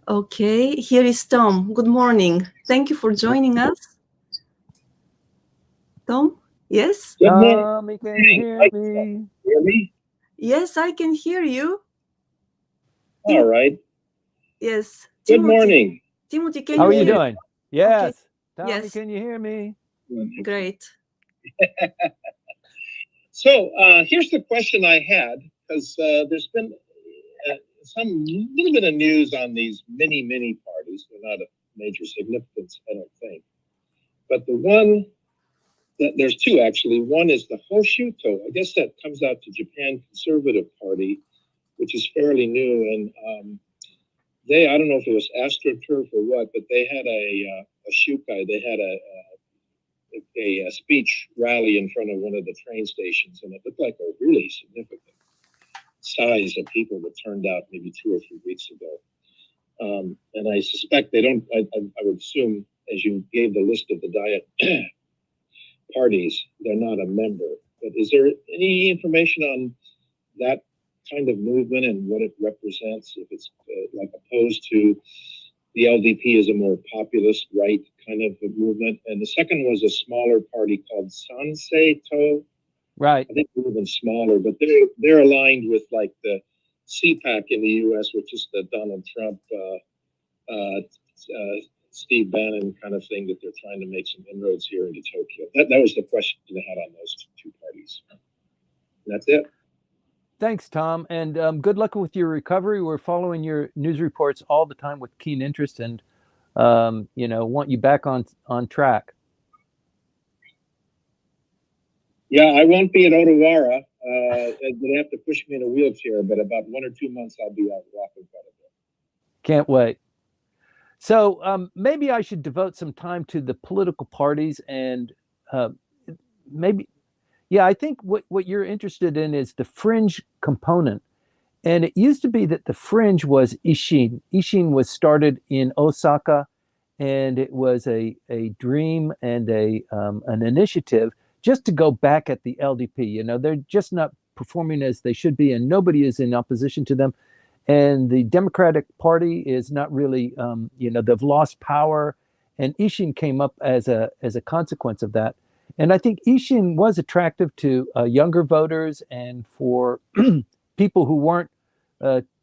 Okay, here is Tom. Good morning. Thank you for joining us. Tom, yes? Tommy, can you hear me? Hear me? Yes, I can hear you. All right. Yes. Good morning. Timothy, can How you are you hear? doing? Yes. Okay. Tommy, Yes. can you hear me? Great. So here's the question I had, because there's been some little bit of news on these mini parties. They're not of major significance, I don't think. But the one there's two actually. One is the Hoshuto. I guess that comes out to Japan Conservative Party, which is fairly new. And I don't know if it was AstroTurf or what, but they had a shukai. They had a speech rally in front of one of the train stations, and it looked like a really significant size of people that turned out maybe 2 or 3 weeks ago. And I suspect they don't, I would assume, as you gave the list of the Diet parties, they're not a member. But is there any information on that kind of movement and what it represents, if it's like opposed to the LDP is a more populist right kind of a movement? And the second was a smaller party called Sanseito. Right. I think they're even smaller, but they're aligned with like the CPAC in the U.S., which is the Donald Trump, Steve Bannon kind of thing, that they're trying to make some inroads here into Tokyo. That was the question I had on those two parties. And that's it. Thanks, Tom, and good luck with your recovery. We're following your news reports all the time with keen interest, and want you back on track. Yeah, I won't be at Odawara. They have to push me in a wheelchair, but about 1 or 2 months I'll be out walking quite a bit. Can't wait. So maybe I should devote some time to the political parties, and I think what you're interested in is the fringe component. And it used to be that the fringe was Ishin. Ishin was started in Osaka, and it was a dream and an initiative just to go back at the LDP. They're just not performing as they should be, and nobody is in opposition to them. And the Democratic Party is not really, they've lost power. And Ishin came up as a consequence of that. And I think Ishin was attractive to younger voters and for people who weren't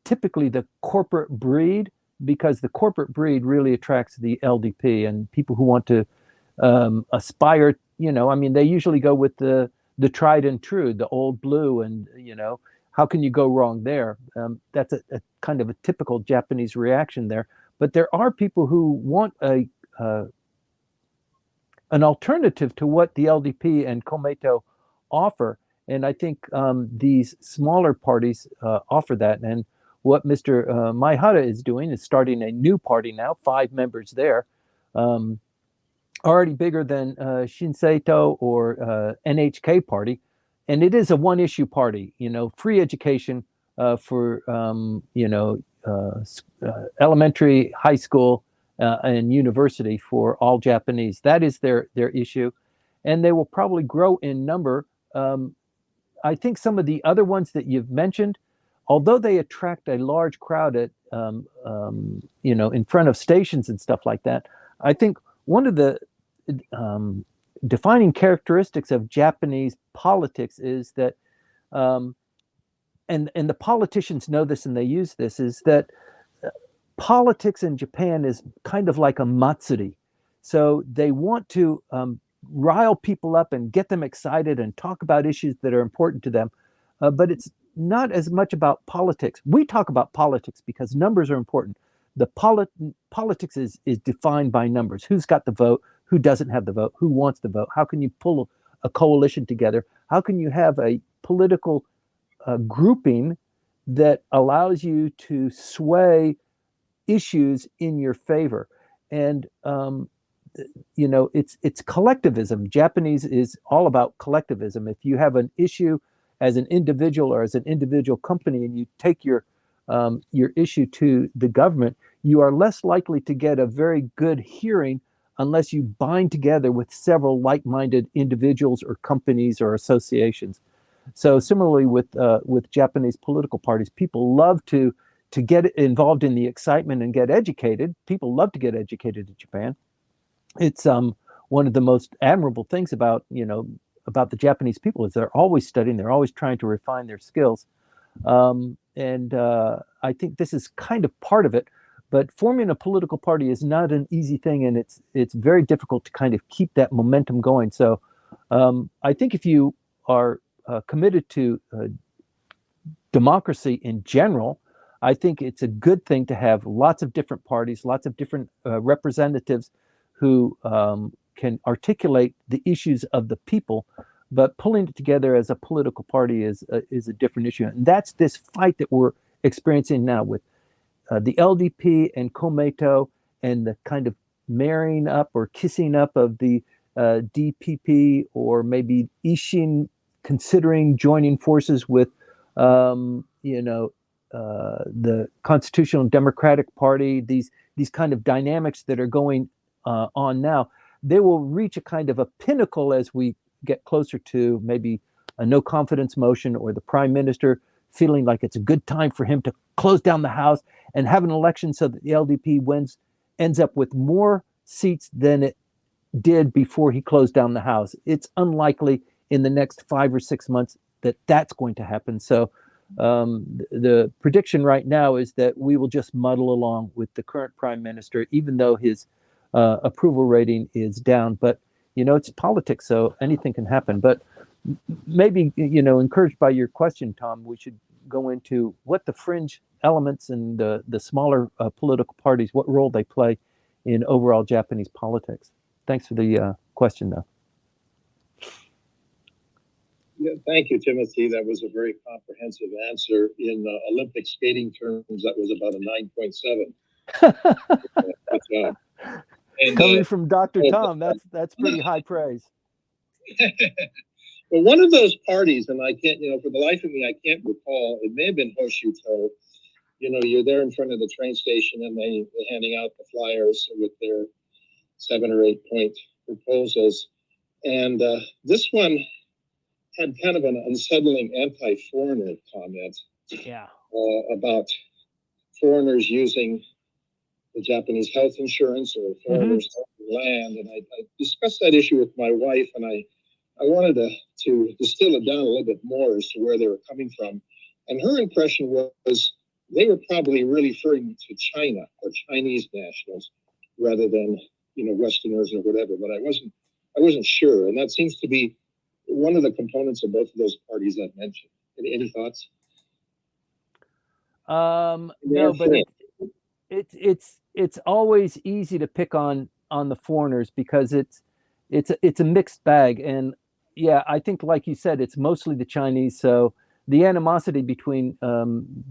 typically the corporate breed, because the corporate breed really attracts the LDP and people who want to aspire. They usually go with the tried and true, the old blue, and how can you go wrong there? That's a kind of a typical Japanese reaction there. But there are people who want an alternative to what the LDP and Komeito offer. And I think these smaller parties offer that. And what Mr. Maihara is doing is starting a new party now, 5 members there, already bigger than Shinseito or NHK party. And it is a one-issue party, free education for, elementary, high school, and university for all Japanese. That is their issue. And they will probably grow in number. I think some of the other ones that you've mentioned, although they attract a large crowd at, in front of stations and stuff like that, I think one of the defining characteristics of Japanese politics is that, and the politicians know this and they use this, is that politics in Japan is kind of like a matsuri. So they want to rile people up and get them excited and talk about issues that are important to them. But it's not as much about politics. We talk about politics because numbers are important. The politics is defined by numbers. Who's got the vote? Who doesn't have the vote? Who wants the vote? How can you pull a coalition together? How can you have a political grouping that allows you to sway issues in your favor? And it's collectivism. Japanese is all about collectivism. If you have an issue as an individual or as an individual company, and you take your issue to the government, you are less likely to get a very good hearing unless you bind together with several like-minded individuals or companies or associations. So similarly with Japanese political parties, people love to get involved in the excitement and get educated. People love to get educated in Japan. It's one of the most admirable things about the Japanese people is they're always studying, they're always trying to refine their skills. And I think this is kind of part of it, but forming a political party is not an easy thing, and it's very difficult to kind of keep that momentum going. So I think if you are committed to democracy in general, I think it's a good thing to have lots of different parties, lots of different representatives who can articulate the issues of the people. But pulling it together as a political party is a different issue. And that's this fight that we're experiencing now with the LDP and Komeito, and the kind of marrying up or kissing up of the DPP, or maybe Ishin considering joining forces with the Constitutional Democratic Party. These kind of dynamics that are going on now, they will reach a kind of a pinnacle as we get closer to maybe a no confidence motion, or the prime minister feeling like it's a good time for him to close down the House and have an election so that the LDP ends up with more seats than it did before he closed down the House. It's unlikely in the next 5 or 6 months that that's going to happen. So the prediction right now is that we will just muddle along with the current prime minister, even though his approval rating is down. But it's politics, so anything can happen. But maybe, encouraged by your question, Tom, we should go into what the fringe elements and the smaller political parties, what role they play in overall Japanese politics. Thanks for the question, though. Yeah, thank you, Timothy. That was a very comprehensive answer. In Olympic skating terms, that was about a 9.7. Good job. And, coming from Dr. Tom, that's pretty high praise. Well, one of those parties, and I can't, for the life of me, I can't recall. It may have been Hoshuto. You're there in front of the train station, and they're handing out the flyers with their 7 or 8 point proposals. And this one had kind of an unsettling anti-foreigner comment. Yeah. About foreigners using the Japanese health insurance, or foreigners owning land. And I discussed that issue with my wife, and I wanted to distill it down a little bit more as to where they were coming from. And her impression was they were probably really referring to China or Chinese nationals rather than, Westerners or whatever. But I wasn't sure. And that seems to be one of the components of both of those parties I've mentioned. Any thoughts? No, but it's always easy to pick on the foreigners because it's a mixed bag. And yeah, I think, like you said, it's mostly the Chinese. So the animosity between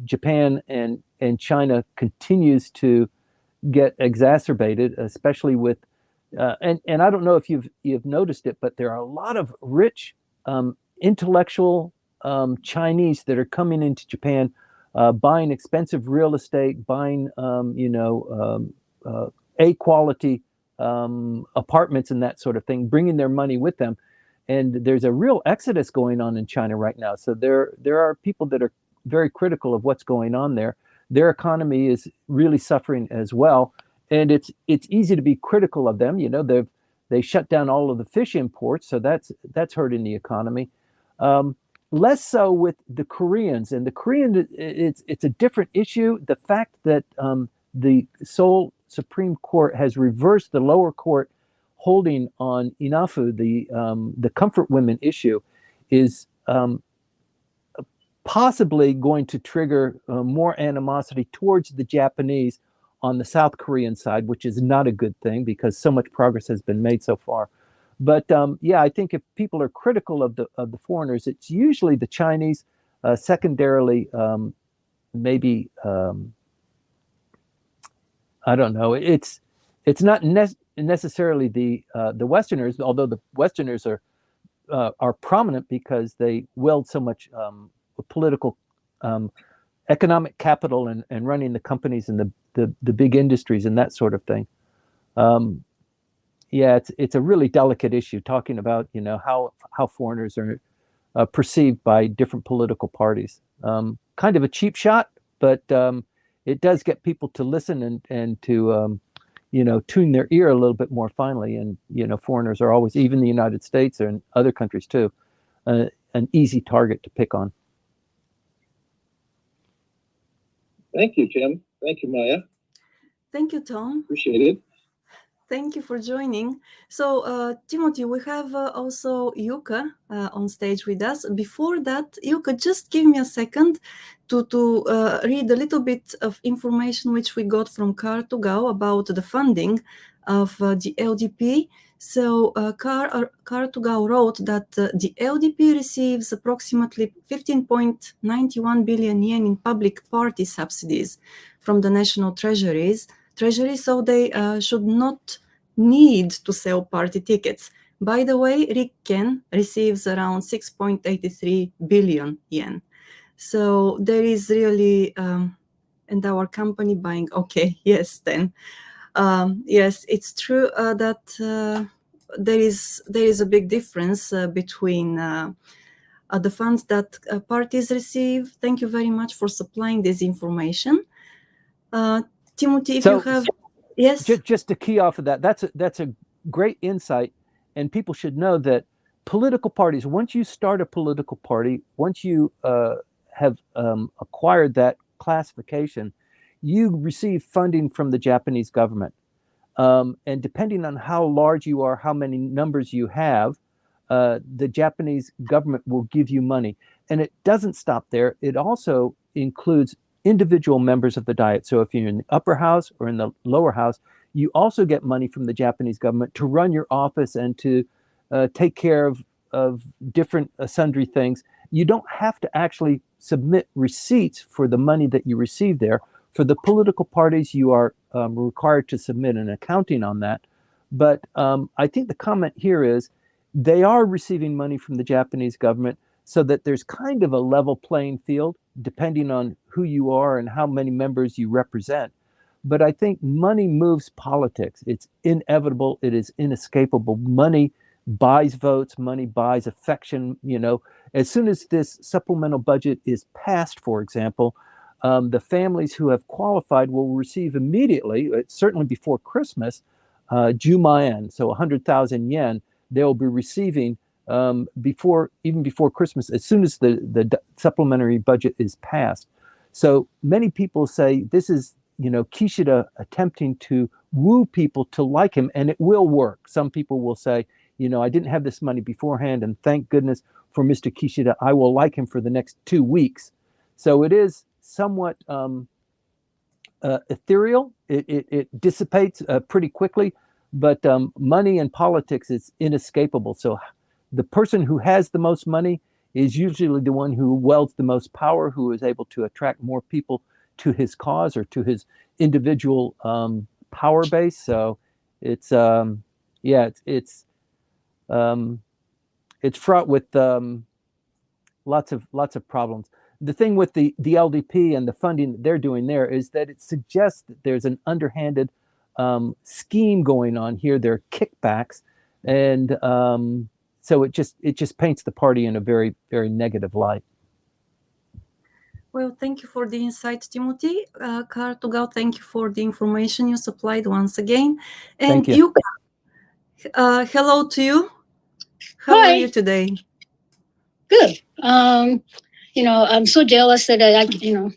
Japan and China continues to get exacerbated, especially with and I don't know if you've noticed it, but there are a lot of rich intellectual Chinese that are coming into Japan, buying expensive real estate, buying A quality apartments and that sort of thing, bringing their money with them. And there's a real exodus going on in China right now. So there are people that are very critical of what's going on there. Their economy is really suffering as well. And it's easy to be critical of them. They shut down all of the fish imports, so that's hurting the economy. Less so with the Koreans, and the Korean, it's a different issue. The fact that the Seoul Supreme Court has reversed the lower court holding on Inafu, the comfort women issue, is possibly going to trigger more animosity towards the Japanese on the South Korean side, which is not a good thing because so much progress has been made so far. But yeah, I think if people are critical of the foreigners, it's usually the Chinese, secondarily, maybe I don't know. It's not necessarily the Westerners, although the Westerners are prominent because they wield so much political, economic capital and running the companies and the big industries and that sort of thing. Yeah, it's a really delicate issue talking about, you know, how foreigners are perceived by different political parties. Kind of a cheap shot, but it does get people to listen and to you know, tune their ear a little bit more finely. And you know, foreigners are always, even the United States and other countries too, an easy target to pick on. Thank you, Tim. Thank you, Maya. Thank you, Tom. Appreciate it. Thank you for joining. So, Timothy, we have also Yuka on stage with us. Before that, Yuka, just give me a second to read a little bit of information which we got from Car2Go about the funding of the LDP. So, Car2Go wrote that the LDP receives approximately 15.91 billion yen in public party subsidies from the national treasury, so they should not need to sell party tickets. By the way, Rikken receives around 6.83 billion yen. So there is really, and our company buying, okay, yes, then. Yes, it's true that there is a big difference between the funds that parties receive. Thank you very much for supplying this information. Timothy, if you have... Yes. Just to key off of that, that's a great insight, and people should know that political parties, once you start a political party, once you have acquired that classification, you receive funding from the Japanese government. And depending on how large you are, how many numbers you have, the Japanese government will give you money. And it doesn't stop there. It also includes individual members of the Diet. So if you're in the upper house or in the lower house, you also get money from the Japanese government to run your office and to take care of different sundry things. You don't have to actually submit receipts for the money that you receive there. For the political parties, you are required to submit an accounting on that. But I think the comment here is they are receiving money from the Japanese government so that there's kind of a level playing field depending on who you are and how many members you represent. But I think money moves politics. It's inevitable. It is inescapable. Money buys votes. Money buys affection. You know, as soon as this supplemental budget is passed, for example, the families who have qualified will receive immediately, certainly before Christmas, Jumayen, so 100,000 yen, they'll be receiving even before Christmas, as soon as the supplementary budget is passed. So many people say this is, you know, Kishida attempting to woo people to like him, and it will work. Some people will say, you know, I didn't have this money beforehand, and thank goodness for Mr. Kishida, I will like him for the next 2 weeks. So it is somewhat ethereal. It dissipates pretty quickly, but money in politics is inescapable. So the person who has the most money is usually the one who wields the most power, who is able to attract more people to his cause or to his individual power base. So it's yeah, it's fraught with lots of problems. The thing with the LDP and the funding that they're doing there is that it suggests that there's an underhanded scheme going on here. There are kickbacks, and so it just paints the party in a very, very negative light. Well, thank you for the insight, Timothy. Car2Go, thank you for the information you supplied once again. And Thank you. Yuka, hello to you. How Hi. are you today? Good. You know, I'm so jealous that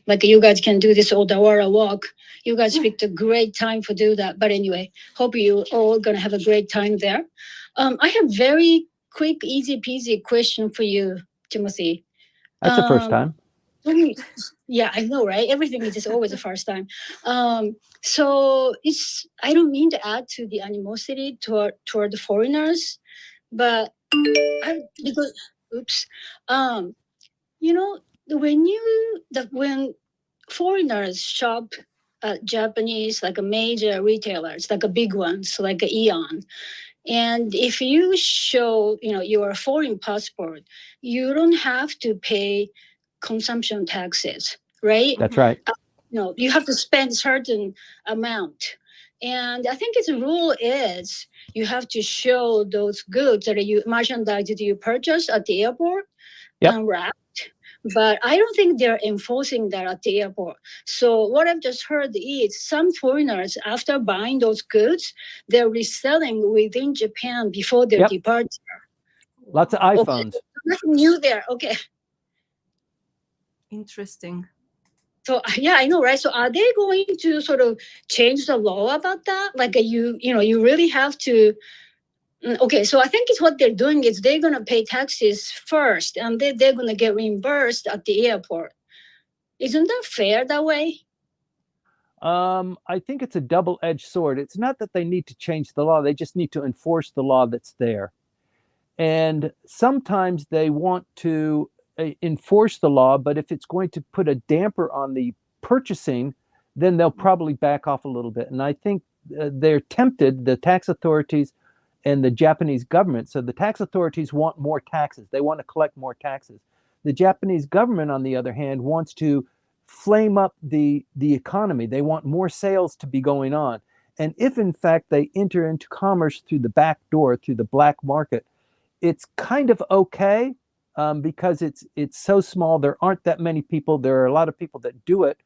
like you guys can do this Odawara walk. You guys picked a great time to do that. But anyway, hope you all gonna have a great time there. I have very quick, easy peasy question for you, Timothy. That's the first time. Yeah, I know, right? Everything is just always the first time. So I don't mean to add to the animosity toward the foreigners, but because oops, you know, when foreigners shop at Japanese like a major retailers, like a big ones, like a Aeon, and if you show your foreign passport, you don't have to pay consumption taxes, right? That's right. You have to spend certain amount. And I think its rule is you have to show those goods that merchandise that you purchase at the airport Yep. unwrapped. But I don't think they're enforcing that at the airport. So what I've just heard is some foreigners, after buying those goods, they're reselling within Japan before their Yep. departure. Lots of iPhones. Okay. Nothing new there. Okay. Interesting. So yeah, I know, right? So are they going to sort of change the law about that? Like you really have to. Okay, so I think it's what they're doing is they're gonna pay taxes first, and they're gonna get reimbursed at the airport. Isn't that fair that way? I think it's a double-edged sword. It's not that they need to change the law; they just need to enforce the law that's there. And sometimes they want to enforce the law, but if it's going to put a damper on the purchasing, then they'll probably back off a little bit. And I think they're tempted, the tax authorities and the Japanese government. So the tax authorities want more taxes. They want to collect more taxes. The Japanese government, on the other hand, wants to flame up the economy. They want more sales to be going on. And if in fact they enter into commerce through the back door, through the black market, it's kind of okay because it's so small. There aren't that many people. There are a lot of people that do it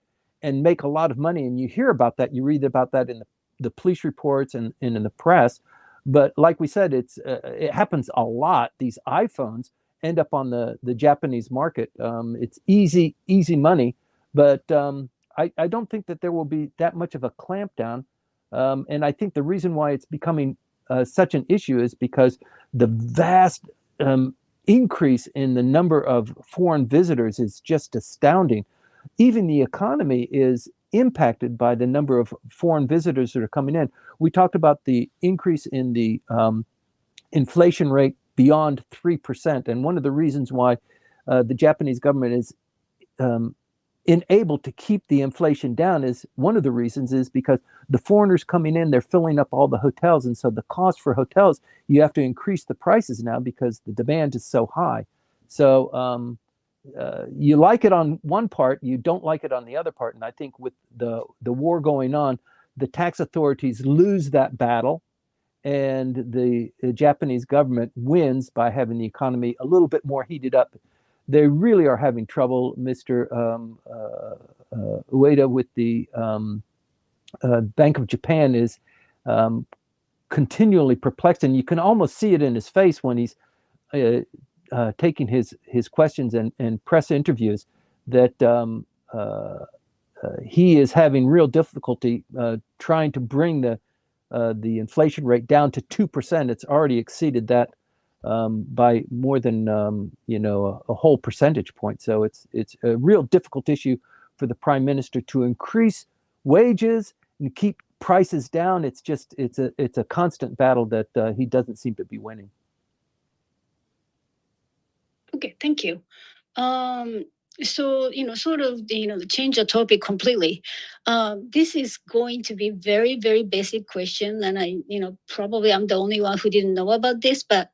and make a lot of money. And you hear about that. You read about that in the police reports and in the press. But like we said, it happens a lot. These iPhones end up on the Japanese market. It's easy money. But I don't think that there will be that much of a clampdown. And I think the reason why it's becoming such an issue is because the vast increase in the number of foreign visitors is just astounding. Even the economy is impacted by the number of foreign visitors that are coming in. We talked about the increase in the inflation rate beyond 3%. And one of the reasons why the Japanese government is enabled to keep the inflation down is one of the reasons is because the foreigners coming in, they're filling up all the hotels. And so the cost for hotels, you have to increase the prices now because the demand is so high. So you like it on one part, you don't like it on the other part. And I think with the war going on, the tax authorities lose that battle and the Japanese government wins by having the economy a little bit more heated up. They really are having trouble, Mr. Ueda, with the Bank of Japan is continually perplexed, and you can almost see it in his face when he's taking his questions and press interviews that he is having real difficulty trying to bring the inflation rate down to 2%. It's already exceeded that by more than a whole percentage point. So it's a real difficult issue for the prime minister to increase wages and keep prices down. It's a constant battle that he doesn't seem to be winning. Okay, thank you. So sort of change the topic completely. This is going to be very, very basic question, and I probably I'm the only one who didn't know about this, but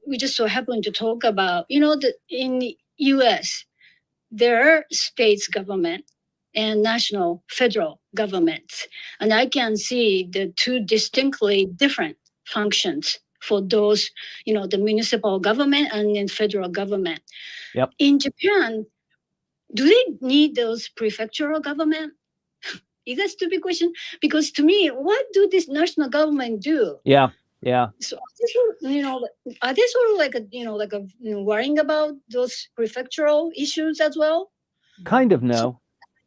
we just so happen to talk about in the U.S. there are states government and national federal governments, and I can see the two distinctly different functions for those, the municipal government and then federal government. Yep. In Japan, do they need those prefectural government? Is that a stupid question? Because to me, what do this national government do? Yeah. So are they sort of like worrying about those prefectural issues as well? Kind of no.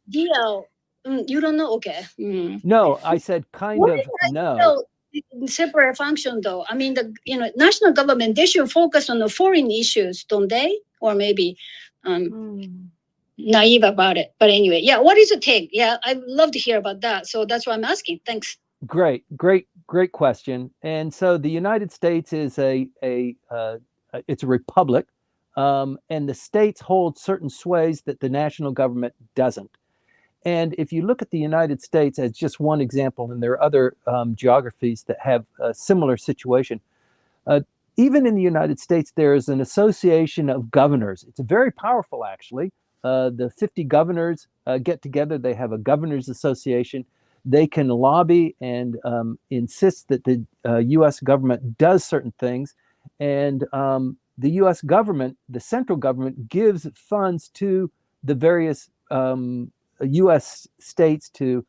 Yeah, you don't know. Okay. No, I said kind of no. Separate function though. I mean, the national government, they should focus on the foreign issues, don't they? Or maybe naive about it. But anyway, yeah, what is your take? Yeah, I'd love to hear about that. So that's why I'm asking. Thanks. Great question. And so the United States is it's a republic, and the states hold certain sways that the national government doesn't. And if you look at the United States as just one example, and there are other geographies that have a similar situation, even in the United States, there is an association of governors. It's very powerful, actually. The 50 governors get together. They have a governors association. They can lobby and insist that the U.S. government does certain things. And the U.S. government, the central government, gives funds to the various U.S. states to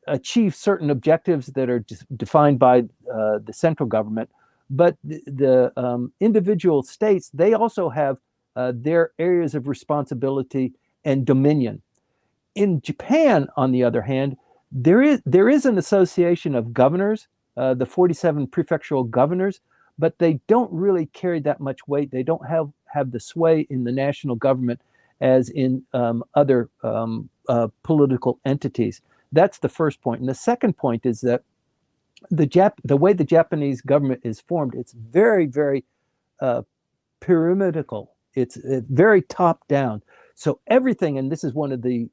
achieve certain objectives that are defined by the central government. But the individual states, they also have their areas of responsibility and dominion. In Japan, on the other hand, there is an association of governors, the 47 prefectural governors, but they don't really carry that much weight. They don't have the sway in the national government as in other political entities. That's the first point. And the second point is that the way the Japanese government is formed, it's very, very pyramidal. It's very top down. So everything, and this is one of the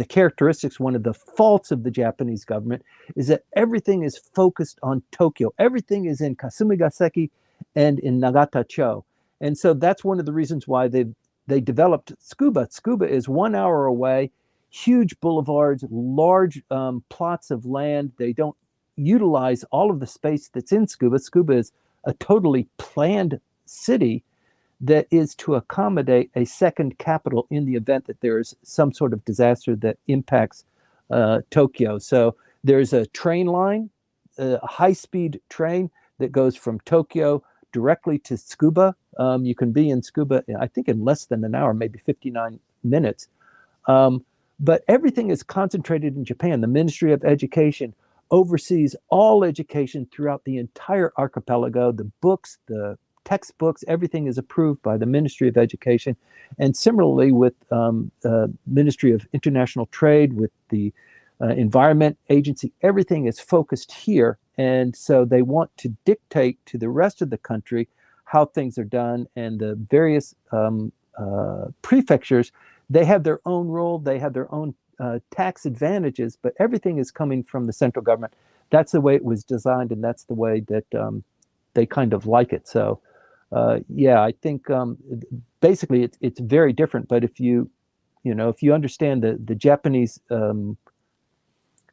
characteristics, one of the faults of the Japanese government, is that everything is focused on Tokyo. Everything is in Kasumigaseki and in Nagata-cho. And so that's one of the reasons why they developed Tsukuba. Tsukuba is 1 hour away, huge boulevards, large plots of land. They don't utilize all of the space that's in Tsukuba. Tsukuba is a totally planned city that is to accommodate a second capital in the event that there is some sort of disaster that impacts Tokyo. So there's a train line, a high-speed train that goes from Tokyo directly to Tsukuba. You can be in Tsukuba, I think, in less than an hour, maybe 59 minutes. But everything is concentrated in Japan. The Ministry of Education oversees all education throughout the entire archipelago. The books, the textbooks, everything is approved by the Ministry of Education. And similarly with Ministry of International Trade, with the Environment Agency, everything is focused here. And so they want to dictate to the rest of the country how things are done. And the various prefectures, they have their own role, they have their own tax advantages, but everything is coming from the central government. That's the way it was designed, and that's the way that they kind of like it. So yeah, I think basically it's very different. But if you understand the Japanese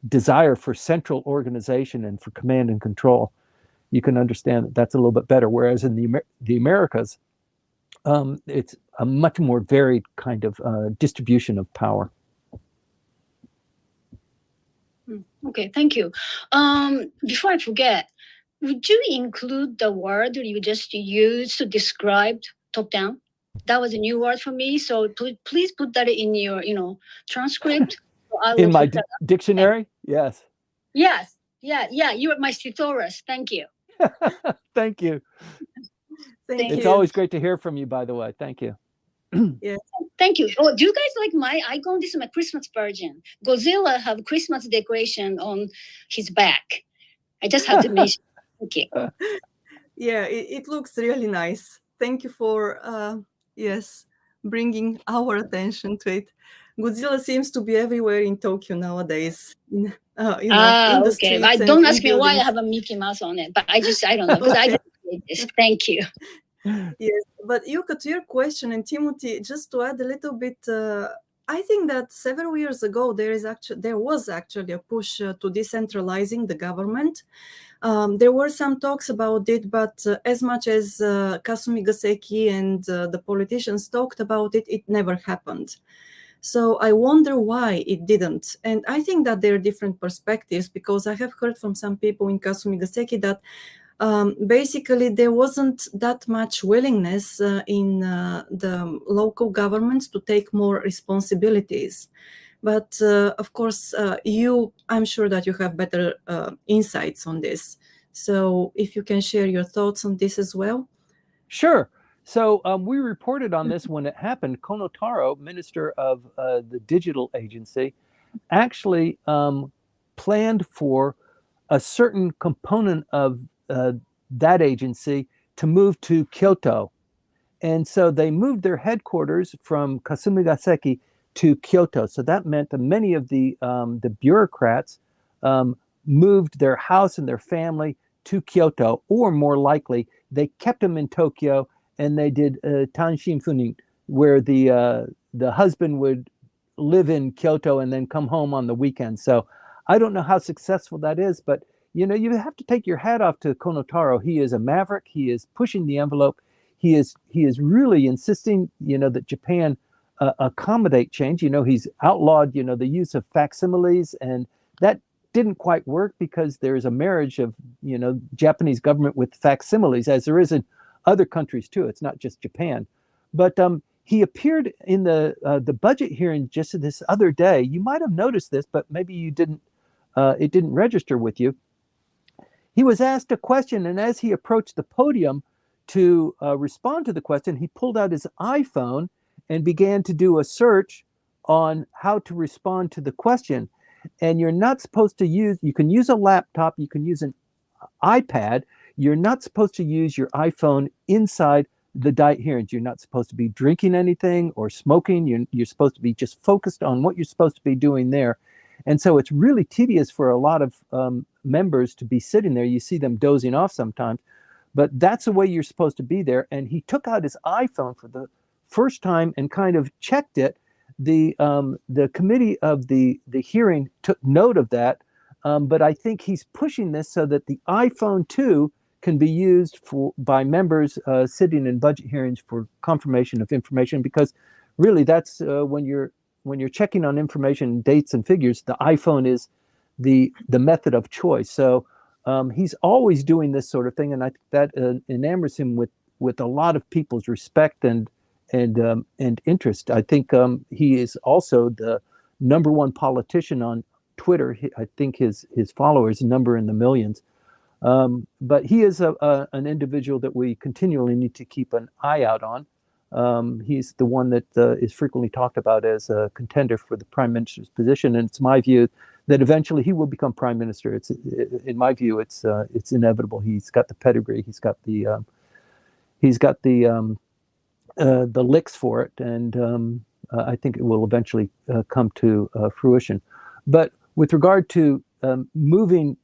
desire for central organization and for command and control, you can understand that that's a little bit better. Whereas in the Americas, it's a much more varied kind of distribution of power. Okay, thank you. Before I forget, would you include the word you just used to describe top-down? That was a new word for me, so please put that in your, transcript. In my dictionary? Yes. Yes. Yeah. You are my thesaurus. Thank you. Thank you. Thank you. It's always great to hear from you, by the way. Thank you. Yes. Thank you. Oh, do you guys like my icon? This is my Christmas version. Godzilla have Christmas decoration on his back. I just had to mention. Thank you. Yeah, it looks really nice. Thank you for bringing our attention to it. Godzilla seems to be everywhere in Tokyo nowadays. In the okay. streets Don't and ask me why I buildings. have a Mickey Mouse on it, but I don't know because I didn't create this. Thank you. Yes, but Yuka, to your question, and Timothy, just to add a little bit, I think that several years ago there was actually a push to decentralizing the government. There were some talks about it, but as much as Kasumigaseki and the politicians talked about it, it never happened. So I wonder why it didn't. And I think that there are different perspectives, because I have heard from some people in Kasumigaseki that basically there wasn't that much willingness in the local governments to take more responsibilities. But of course, I'm sure that you have better insights on this. So if you can share your thoughts on this as well. Sure. So we reported on this when it happened. Kono Taro, minister of the digital agency, actually planned for a certain component of that agency to move to Kyoto. And so they moved their headquarters from Kasumigaseki to Kyoto. So that meant that many of the bureaucrats moved their house and their family to Kyoto, or more likely, they kept them in Tokyo, and they did tanshin funin, where the husband would live in Kyoto and then come home on the weekend. So I don't know how successful that is, but you know, you have to take your hat off to Kono Taro. He is a maverick. He is pushing the envelope. He is really insisting, you know, that Japan accommodate change. You know, he's outlawed, you know, the use of facsimiles, and that didn't quite work because there is a marriage of, you know, Japanese government with facsimiles, as there is in other countries too. It's not just Japan. But he appeared in the budget hearing just this other day. You might have noticed this, but maybe you didn't. It didn't register with you. He was asked a question, and as he approached the podium to respond to the question, he pulled out his iPhone and began to do a search on how to respond to the question. And you're not supposed to use, you can use a laptop, you can use an iPad. You're not supposed to use your iPhone inside the diet hearings. You're not supposed to be drinking anything or smoking. You're supposed to be just focused on what you're supposed to be doing there. And so it's really tedious for a lot of members to be sitting there. You see them dozing off sometimes, but that's the way you're supposed to be there. And he took out his iPhone for the first time and kind of checked it. The committee of the hearing took note of that, but I think he's pushing this so that the iPhone 2 can be used by members sitting in budget hearings for confirmation of information, because really that's when you're checking on information, dates and figures, the iPhone is the method of choice. So he's always doing this sort of thing, and I think that enamors him with a lot of people's respect and interest. I think he is also the #1 politician on Twitter. I think his followers number in the millions. But he is an individual that we continually need to keep an eye out on. He's the one that is frequently talked about as a contender for the prime minister's position, and it's my view that eventually he will become prime minister. In my view, it's inevitable. He's got the pedigree. He's got the licks for it, and I think it will eventually come to fruition. But with regard to moving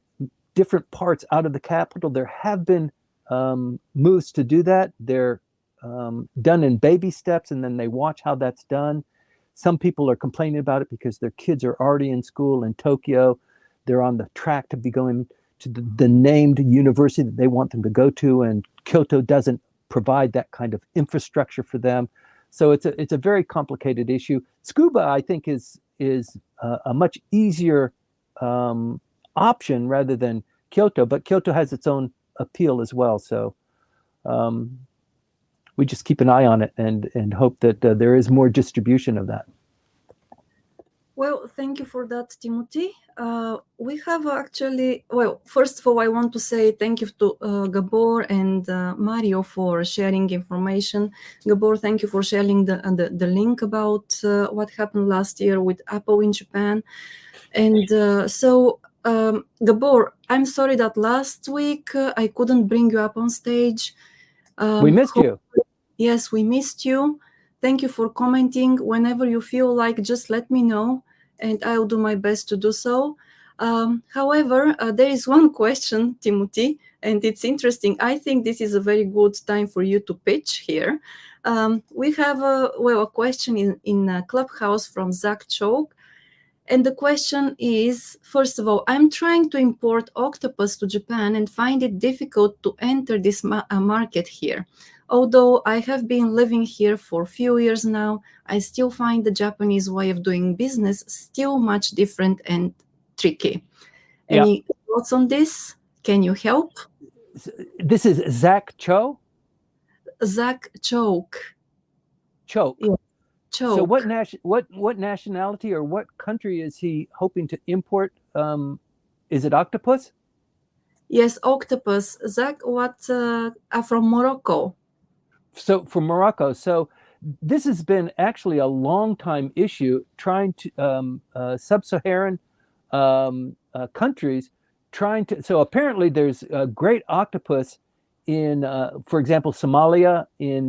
different parts out of the capital, there have been moves to do that. They're done in baby steps, and then they watch how that's done. Some people are complaining about it because their kids are already in school in Tokyo. They're on the track to be going to the named university that they want them to go to, and Kyoto doesn't provide that kind of infrastructure for them. So it's a very complicated issue. Tsukuba, I think, is a much easier option rather than Kyoto, but Kyoto has its own appeal as well. So we just keep an eye on it and hope that there is more distribution of that. Well, thank you for that, Timothy. We have actually, well, first of all, I want to say thank you to Gabor and Mario for sharing information. Gabor, thank you for sharing the link about what happened last year with Apple in Japan. And Gabor, I'm sorry that last week I couldn't bring you up on stage. We missed you. Yes, we missed you. Thank you for commenting. Whenever you feel like, just let me know, and I'll do my best to do so. However, there is one question, Timothy, and it's interesting. I think this is a very good time for you to pitch here. We have a question in Clubhouse from Zach Choke. And the question is, first of all, I'm trying to import octopus to Japan and find it difficult to enter this market here. Although I have been living here for a few years now, I still find the Japanese way of doing business still much different and tricky. Yeah. Any thoughts on this? Can you help? This is Zach Cho? Zach Choke. Choke. Yeah. Choke. So what nationality or what country is he hoping to import? Is it octopus? Yes, octopus. Zach, what from Morocco? So for Morocco, so this has been actually a long time issue trying to sub-Saharan countries trying to. So apparently there's a great octopus in, for example, Somalia, in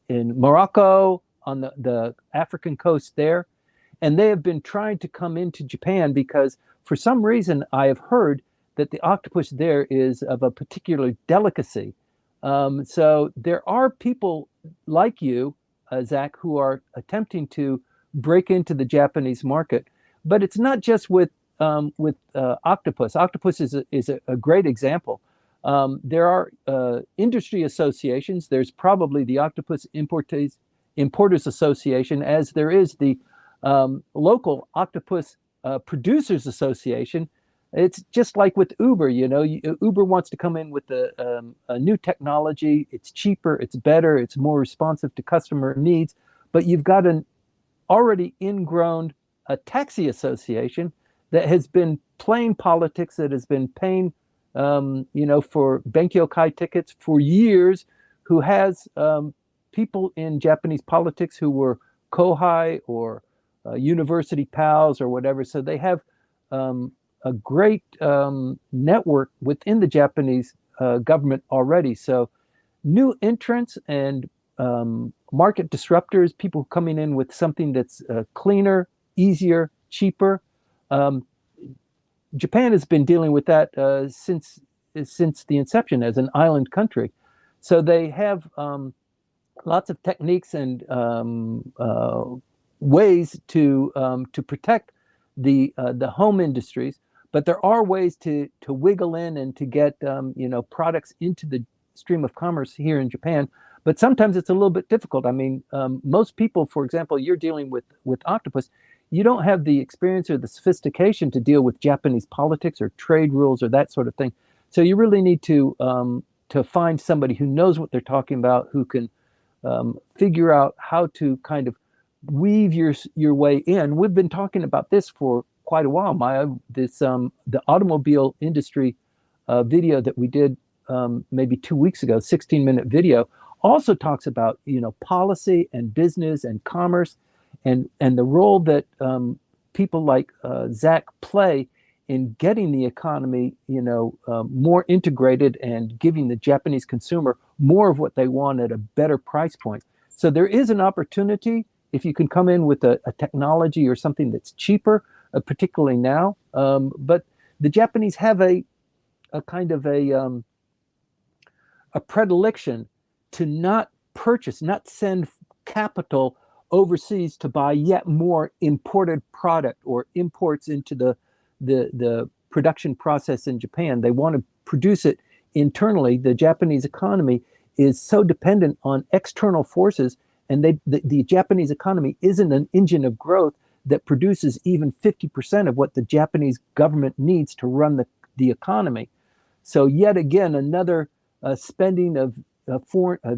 Morocco, on the African coast there, and they have been trying to come into Japan because for some reason I have heard that the octopus there is of a particular delicacy. So there are people like you, Zach, who are attempting to break into the Japanese market, but it's not just with octopus. Octopus is a great example. There are industry associations. There's probably the Octopus Importers Association, as there is the local Octopus Producers Association. It's just like with Uber, Uber wants to come in with a new technology. It's cheaper, it's better, it's more responsive to customer needs. But you've got an already ingrown taxi association that has been playing politics, that has been paying, for Benkyokai tickets for years, who has people in Japanese politics who were kohai or university pals or whatever. So they have a great network within the Japanese government already. So new entrants and market disruptors, people coming in with something that's cleaner, easier, cheaper. Japan has been dealing with that since the inception as an island country. So they have lots of techniques and ways to protect the home industries. But there are ways to wiggle in and to get products into the stream of commerce here in Japan. But sometimes it's a little bit difficult. I mean, most people, for example, you're dealing with octopus. You don't have the experience or the sophistication to deal with Japanese politics or trade rules or that sort of thing. So you really need to find somebody who knows what they're talking about, who can figure out how to kind of weave your way in. We've been talking about this for quite a while, Maya. The automobile industry video that we did maybe 2 weeks ago, 16-minute video, also talks about policy and business and commerce, and the role that people like Zach play in getting the economy more integrated and giving the Japanese consumer more of what they want at a better price point. So there is an opportunity if you can come in with a technology or something that's cheaper, particularly now. But the Japanese have a kind of a predilection to not send capital overseas to buy yet more imported product or imports into the production process in Japan. They want to produce it internally. The Japanese economy is so dependent on external forces, and the Japanese economy isn't an engine of growth that produces even 50% of what the Japanese government needs to run the economy. So yet again, another spending of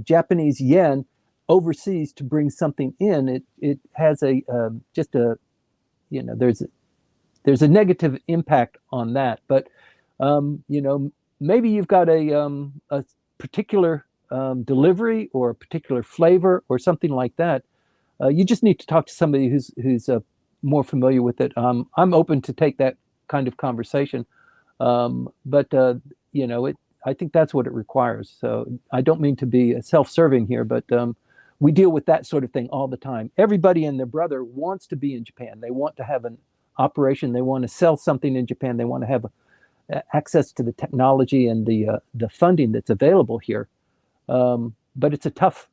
Japanese yen overseas to bring something in. It has there's a negative impact on that. But maybe you've got a particular delivery or a particular flavor or something like that. You just need to talk to somebody who's more familiar with it. I'm open to take that kind of conversation, but I think that's what it requires. So I don't mean to be self-serving here, but we deal with that sort of thing all the time. Everybody and their brother wants to be in Japan. They want to have an operation. They want to sell something in Japan. They want to have access to the technology and the funding that's available here. But it's a tough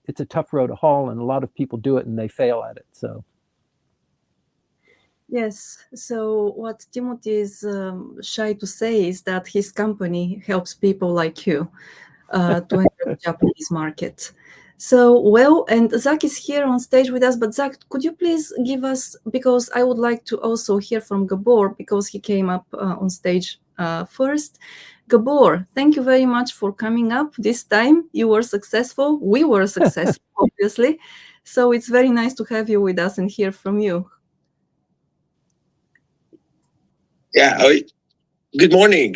road to haul, and a lot of people do it and they fail at it. So. Yes. So what Timothy is shy to say is that his company helps people like you to enter the Japanese market. So, well, and Zach is here on stage with us, but Zach, could you please give us, because I would like to also hear from Gabor, because he came up on stage first. Gabor, thank you very much for coming up this time. You were successful. We were successful, obviously. So it's very nice to have you with us and hear from you. Yeah. Good morning.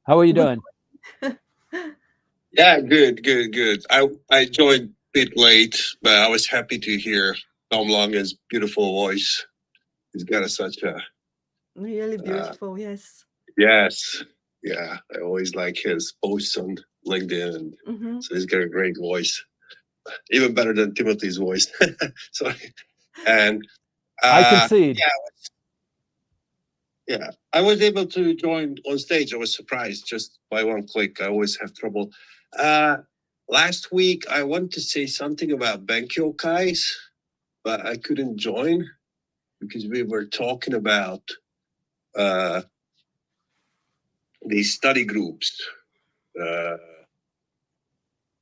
How are you doing? Yeah, good. I joined a bit late, but I was happy to hear Tom Lange's beautiful voice. He's got such a Really beautiful, yes. yes, yeah. I always like his posts on LinkedIn, and Mm-hmm. so he's got a great voice, even better than Timothy's voice. Sorry, and I concede. Yeah, I was able to join on stage. I was surprised just by one click. I always have trouble. Last week, I wanted to say something about Benkyokais, but I couldn't join because we were talking about these study groups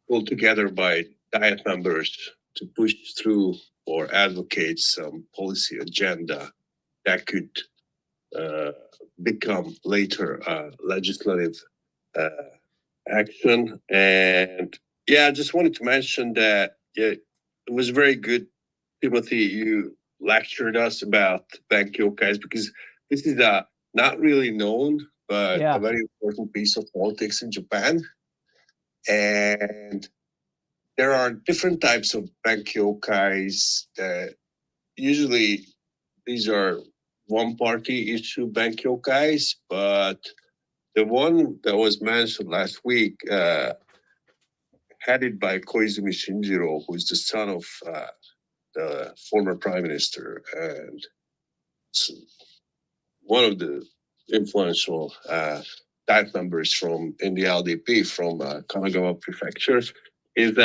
pulled together by diet members to push through or advocate some policy agenda that could become later legislative action. And yeah, I just wanted to mention that it was very good, Timothy. You lectured us about Benkyokais because this is a not really known, but a very important piece of politics in Japan. And there are different types of Benkyokais that usually these are one party issue Benkyokais, but the one that was mentioned last week, headed by Koizumi Shinjiro, who is the son of the former prime minister and one of the influential diet members in the LDP from Kanagawa Prefecture, is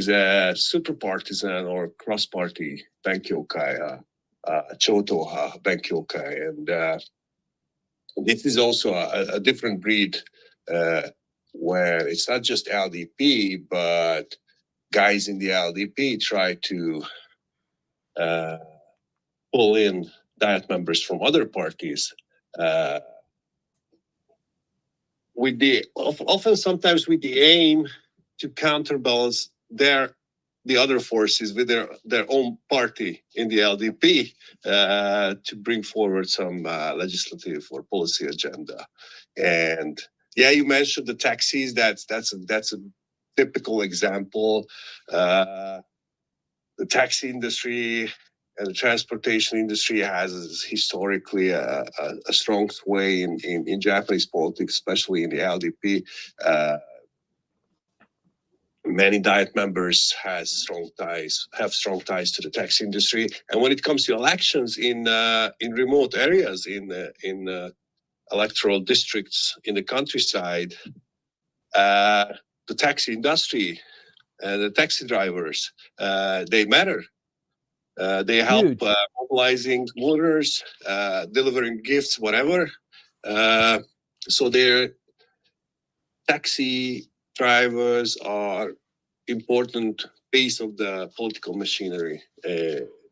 a super partisan or cross-party Benkyokai, Chotoha Benkyokai, and this is also a different breed where it's not just LDP, but guys in the LDP try to pull in diet members from other parties with the sometimes with the aim to counterbalance the other forces with their own party in the LDP to bring forward some legislative or policy agenda. And yeah, you mentioned the taxis. That's a typical example. The taxi industry and the transportation industry has historically a strong sway in Japanese politics, especially in the LDP. Many diet members have strong ties to the taxi industry, and when it comes to elections in remote areas, in electoral districts in the countryside, the taxi industry and the taxi drivers they matter. They help mobilizing voters, delivering gifts, whatever. So their taxi drivers are important piece of the political machinery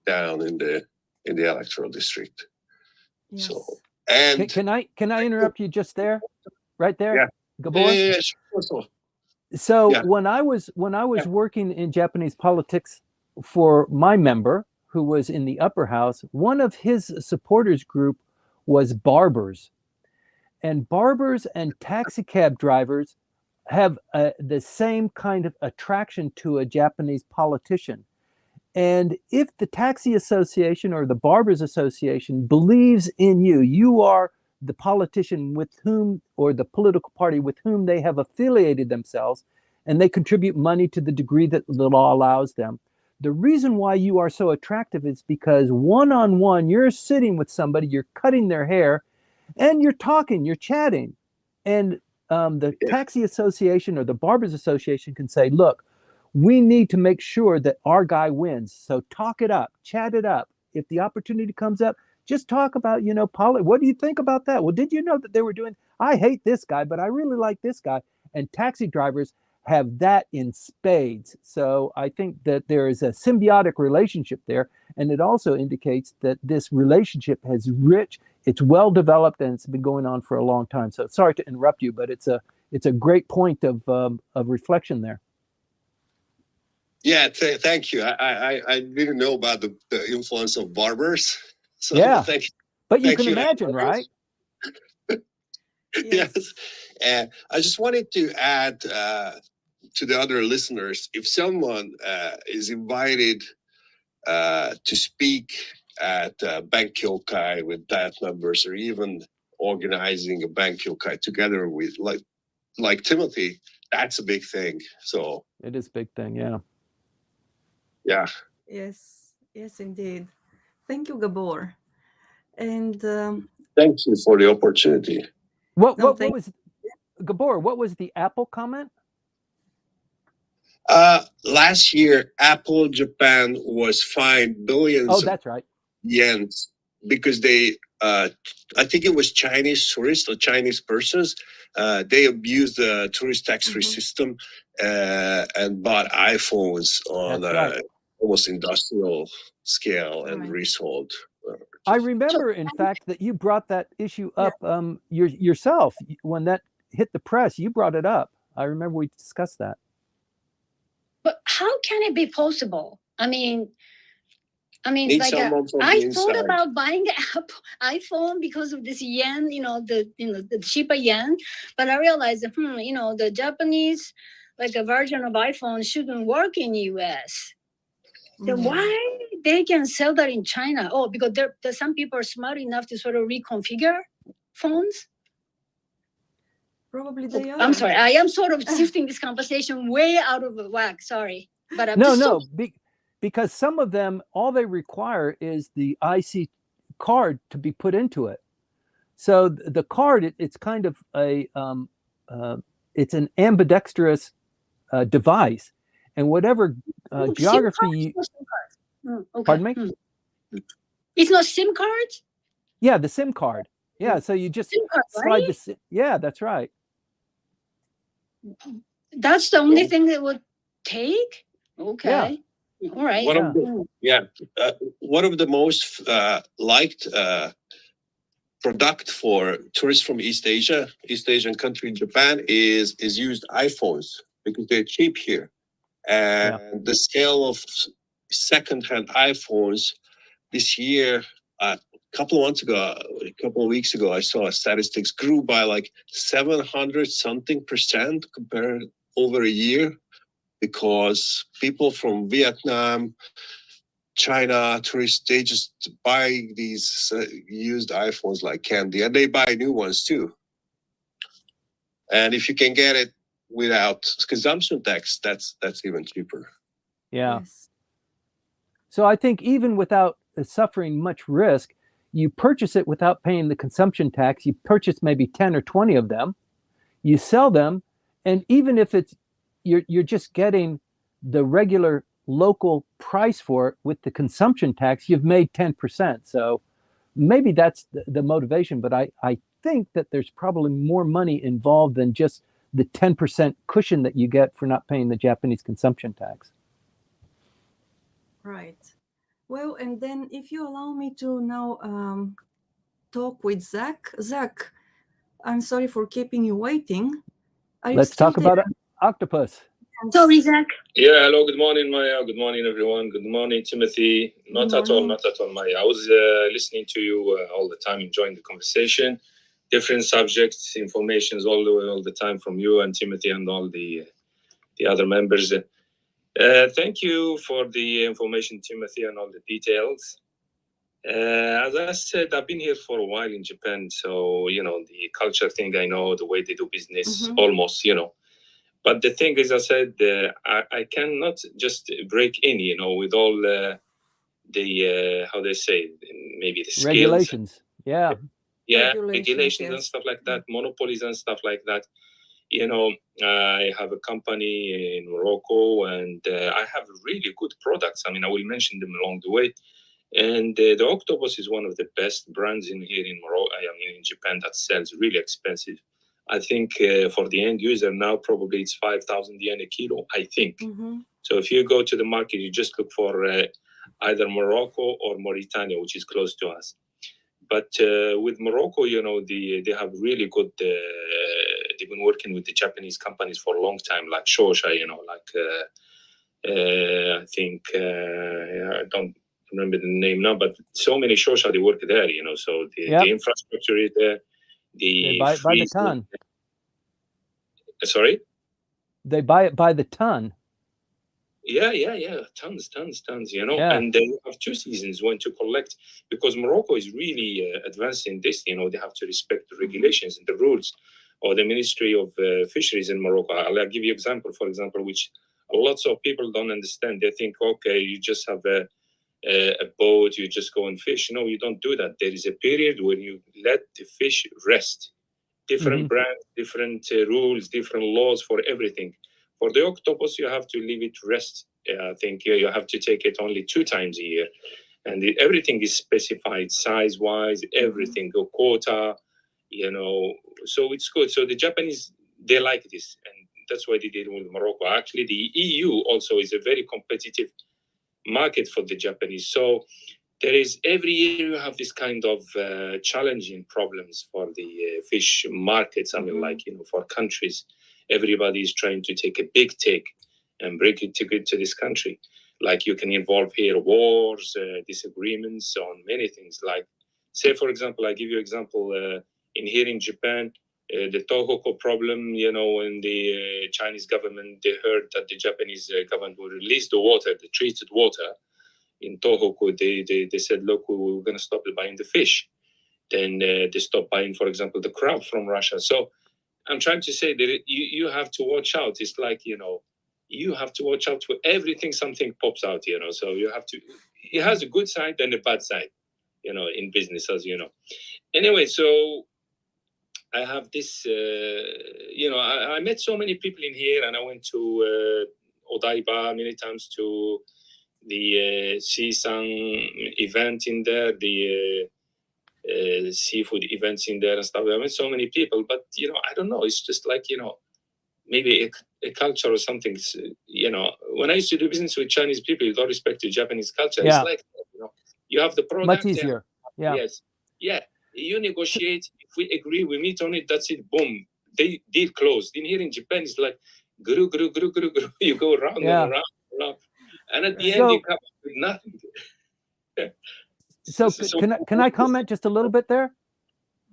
down in the electoral district. Yes. So, and can I interrupt you just there, right there? Yeah. Gabor? Yeah, sure. So when I was working in Japanese politics for my member who was in the upper house, one of his supporters group was barbers. And barbers and taxi cab drivers have the same kind of attraction to a Japanese politician. And if the taxi association or the barbers association believes in you, you are the politician with whom, or the political party with whom they have affiliated themselves, and they contribute money to the degree that the law allows them. The reason why you are so attractive is because one-on-one, you're sitting with somebody, you're cutting their hair, and you're talking, you're chatting. And the taxi association or the barbers association can say, look, we need to make sure that our guy wins. So talk it up, chat it up. If the opportunity comes up, just talk about, what do you think about that? Well, did you know that they were doing, I hate this guy, but I really like this guy. And taxi drivers have that in spades. So I think that there is a symbiotic relationship there. And it also indicates that this relationship has it's well developed, and it's been going on for a long time. So sorry to interrupt you, but it's a great point of reflection there. Yeah, thank you. I didn't know about the influence of barbers. So yeah, thank you. But you can imagine, right? Yes. I just wanted to add to the other listeners, if someone is invited to speak at Bank Kyokai with diet members, or even organizing a Bank Kyokai together with like Timothy, that's a big thing. So It is a big thing, yeah. Yeah. Yes, yes, indeed. Thank you, Gabor. And Thank you for the opportunity. What was, Gabor, what was the Apple comment? Last year, Apple Japan was fined billions that's right. yen because they, I think it was Chinese tourists or Chinese persons, they abused the tourist tax-free system and bought iPhones on almost industrial scale and resold. I remember, in fact, that you brought that issue up yourself. When that hit the press, you brought it up. I remember we discussed that. But how can it be possible? I mean, Need like someone from I the thought inside. about buying an iPhone because of this yen, the cheaper yen. But I realized, the Japanese, like a version of iPhone shouldn't work in US. Then why they can sell that in China? Oh, because there's some people are smart enough to sort of reconfigure phones. Probably they are. I'm sorry. I am sort of shifting this conversation way out of whack. Sorry, but I'm because some of them, all they require is the IC card to be put into it. So the card, it's kind of it's an ambidextrous device, and whatever geography. Pardon me? It's not SIM cards? Yeah, the SIM card. Yeah, so you just slide the SIM. Yeah, that's right. That's the only thing that would take? Okay. Yeah. All right. One of the most liked product for tourists from East Asian country, Japan, is used iPhones because they're cheap here. And the scale of second-hand iPhones this year, a couple of weeks ago, I saw statistics grew by like 700% compared over a year, because people from Vietnam, China, tourists, they just buy these used iPhones like candy, and they buy new ones too. And if you can get it without consumption tax, that's even cheaper. Yeah. Yes. So I think even without suffering much risk, you purchase it without paying the consumption tax. You purchase maybe 10 or 20 of them, you sell them, and even if it's you're just getting the regular local price for it with the consumption tax, you've made 10%. So maybe that's the motivation, but I think that there's probably more money involved than just the 10% cushion that you get for not paying the Japanese consumption tax. Right. Well, and then if you allow me to now talk with Zach. Zach, I'm sorry for keeping you waiting. Let's talk about octopus. Sorry, Zach. Yeah, hello, good morning, Maya. Good morning, everyone. Good morning, Timothy. Not at all, Maya. I was listening to you all the time, enjoying the conversation. Different subjects, informations all the time from you and Timothy and all the other members. Thank you for the information, Timothy, and all the details. As I said, I've been here for a while in Japan, so, the culture thing, I know the way they do business, almost, But the thing is, I said, I cannot just break in, with all the how they say, maybe the skills. Regulations, yeah. Yeah, regulations and stuff like that, monopolies and stuff like that. I have a company in Morocco, and I have really good products. I will mention them along the way. And the octopus is one of the best brands in Morocco. In Japan, that sells really expensive. I think for the end user now, probably it's 5,000 yen a kilo, I think. So if you go to the market, you just look for either Morocco or Mauritania, which is close to us. But with Morocco, they have really good, they've been working with the Japanese companies for a long time, like Shosha, I think, I don't remember the name now, but so many Shosha, they work there, so the infrastructure is there. They buy it by the ton. Sorry? They buy it by the ton. Yeah, tons, you know, and they have 2 seasons when to collect, because Morocco is really advanced in this, you know, they have to respect the regulations and the rules of the Ministry of Fisheries in Morocco. I'll give you example, for example, which lots of people don't understand. They think, okay, you just have a boat, you just go and fish. No, you don't do that. There is a period where you let the fish rest. Different brands, different rules, different laws for everything. For the octopus, you have to leave it rest. I think you have to take it only 2 times a year. And everything is specified size-wise, everything, a quota, you know, so it's good. So the Japanese, they like this, and that's why they did with Morocco. Actually, the EU also is a very competitive market for the Japanese. So there is, every year you have this kind of challenging problems for the fish markets. I mean, like, you know, for countries, everybody is trying to take a big take and bring it to this country. Like, you can involve here wars, disagreements on many things. Like, say, for example, I give you example, in here in Japan, the Tohoku problem, you know, when the Chinese government, they heard that the Japanese government will release the water, the treated water in Tohoku, they said, look, we're going to stop buying the fish. Then they stopped buying, for example, the crab from Russia. So I'm trying to say that you have to watch out. It's like, you know, you have to watch out for everything, something pops out, you know. So you have to, it has a good side and a bad side, you know, in business, as you know. Anyway, so I have this, you know, I met so many people in here, and I went to Odaiba many times, to the Seasang event in there, the seafood events in there and stuff. I met so many people, but, you know, I don't know. It's just like, you know, maybe a culture or something. You know, when I used to do business with Chinese people, you don't respect the Japanese culture. Yeah. It's like, you know, you have the product. Much easier. And, yes. Yeah. You negotiate. If we agree, we meet on it. That's it. Boom. Deal closed. In here in Japan, it's like, guru. You go around and around. And at the end, you come up with nothing. So can I comment just a little bit there?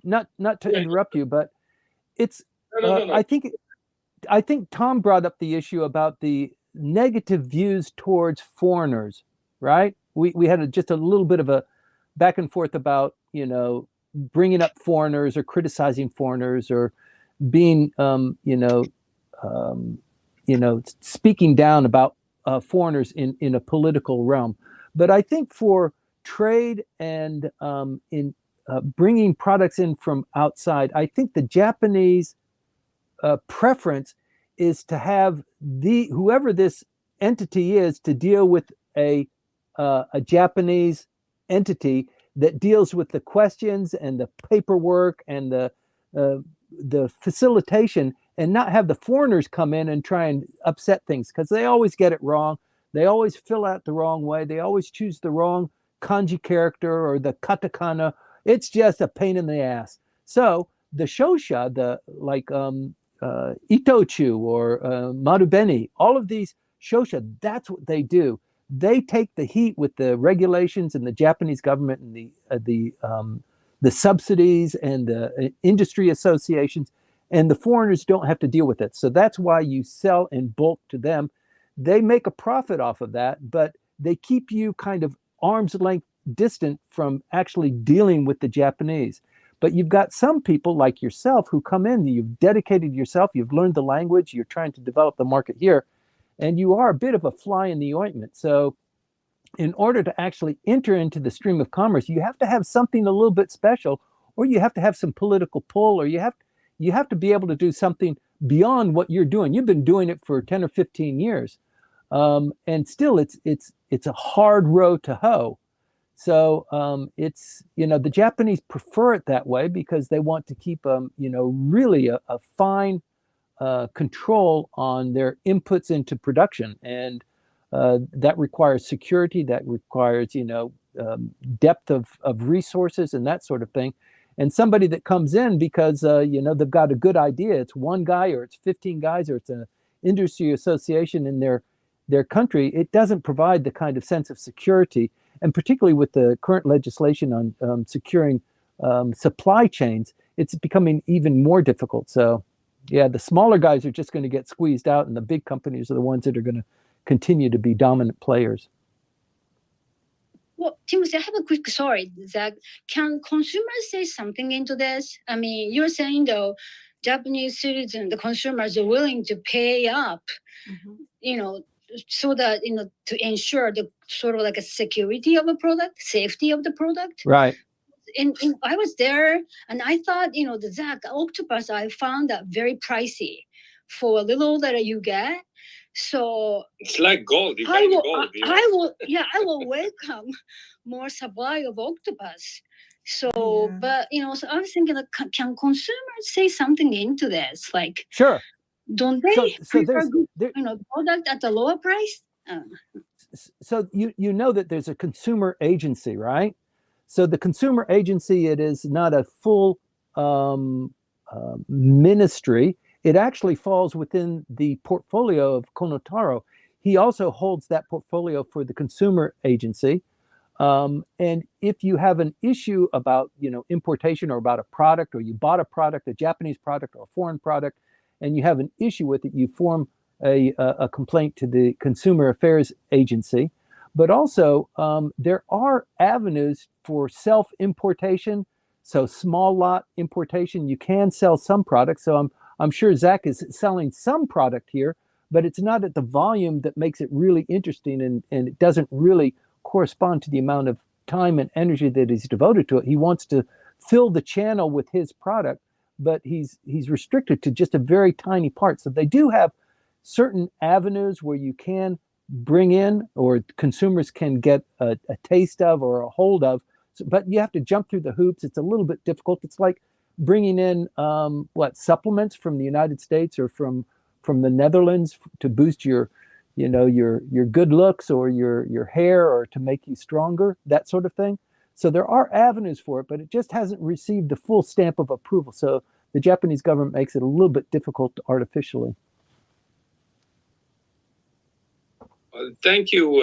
Not to interrupt you, but it's no. I think Tom brought up the issue about the negative views towards foreigners, right? We had just a little bit of a back and forth about, you know, bringing up foreigners or criticizing foreigners or being speaking down about foreigners in a political realm. But I think for trade and in bringing products in from outside, I think the Japanese preference is to have whoever this entity is to deal with a Japanese entity that deals with the questions and the paperwork and the facilitation, and not have the foreigners come in and try and upset things, because they always get it wrong. They always fill out the wrong way. They always choose the wrong kanji character or the katakana. It's just a pain in the ass. So the shosha, the like itochu or marubeni, all of these shosha, that's what they do. They take the heat with the regulations and the Japanese government and the subsidies and the industry associations, and the foreigners don't have to deal with it. So that's why you sell in bulk to them. They make a profit off of that, but they keep you kind of arm's length distant from actually dealing with the Japanese. But you've got some people like yourself who come in, you've dedicated yourself, you've learned the language, you're trying to develop the market here, and you are a bit of a fly in the ointment. So in order to actually enter into the stream of commerce, you have to have something a little bit special, or you have to have some political pull, or you have to be able to do something beyond what you're doing. You've been doing it for 10 or 15 years. And still it's a hard row to hoe. So it's, you know, the Japanese prefer it that way because they want to keep, you know, really a fine control on their inputs into production. And that requires security, that requires, you know, depth of resources and that sort of thing. And somebody that comes in because, you know, they've got a good idea, it's one guy or it's 15 guys or it's an industry association in their country, it doesn't provide the kind of sense of security. And particularly with the current legislation on securing supply chains, it's becoming even more difficult. So, yeah, the smaller guys are just going to get squeezed out, and the big companies are the ones that are going to continue to be dominant players. Well, Timothy, I have a quick story. Zach, can consumers say something into this? I mean, you're saying though, Japanese citizens, the consumers are willing to pay up, you know, so that, you know, to ensure the sort of like a security of a product, safety of the product. Right. And I was there and I thought, you know, the Zach octopus, I found that very pricey for a little that you get. So it's like gold. I will welcome more supply of octopus. So, but you know, so I was thinking, like, can consumers say something into this? Like, sure, don't they prefer good, you know, product at a lower price? So you know that there's a consumer agency, right? So the consumer agency, it is not a full ministry. It actually falls within the portfolio of Konotaro. He also holds that portfolio for the consumer agency. And if you have an issue about, you know, importation or about a product, or you bought a product, a Japanese product or a foreign product, and you have an issue with it, you form a complaint to the Consumer Affairs Agency. But also, there are avenues for self-importation. So small lot importation, you can sell some products. So I'm sure Zach is selling some product here, but it's not at the volume that makes it really interesting, and it doesn't really correspond to the amount of time and energy that he's devoted to it. He wants to fill the channel with his product, but he's restricted to just a very tiny part. So they do have certain avenues where you can bring in, or consumers can get a taste of or a hold of, but you have to jump through the hoops. It's a little bit difficult. It's like bringing in supplements from the United States or from the Netherlands to boost your good looks or your hair, or to make you stronger, that sort of thing. So there are avenues for it, but it just hasn't received the full stamp of approval. So the Japanese government makes it a little bit difficult artificially. Thank you,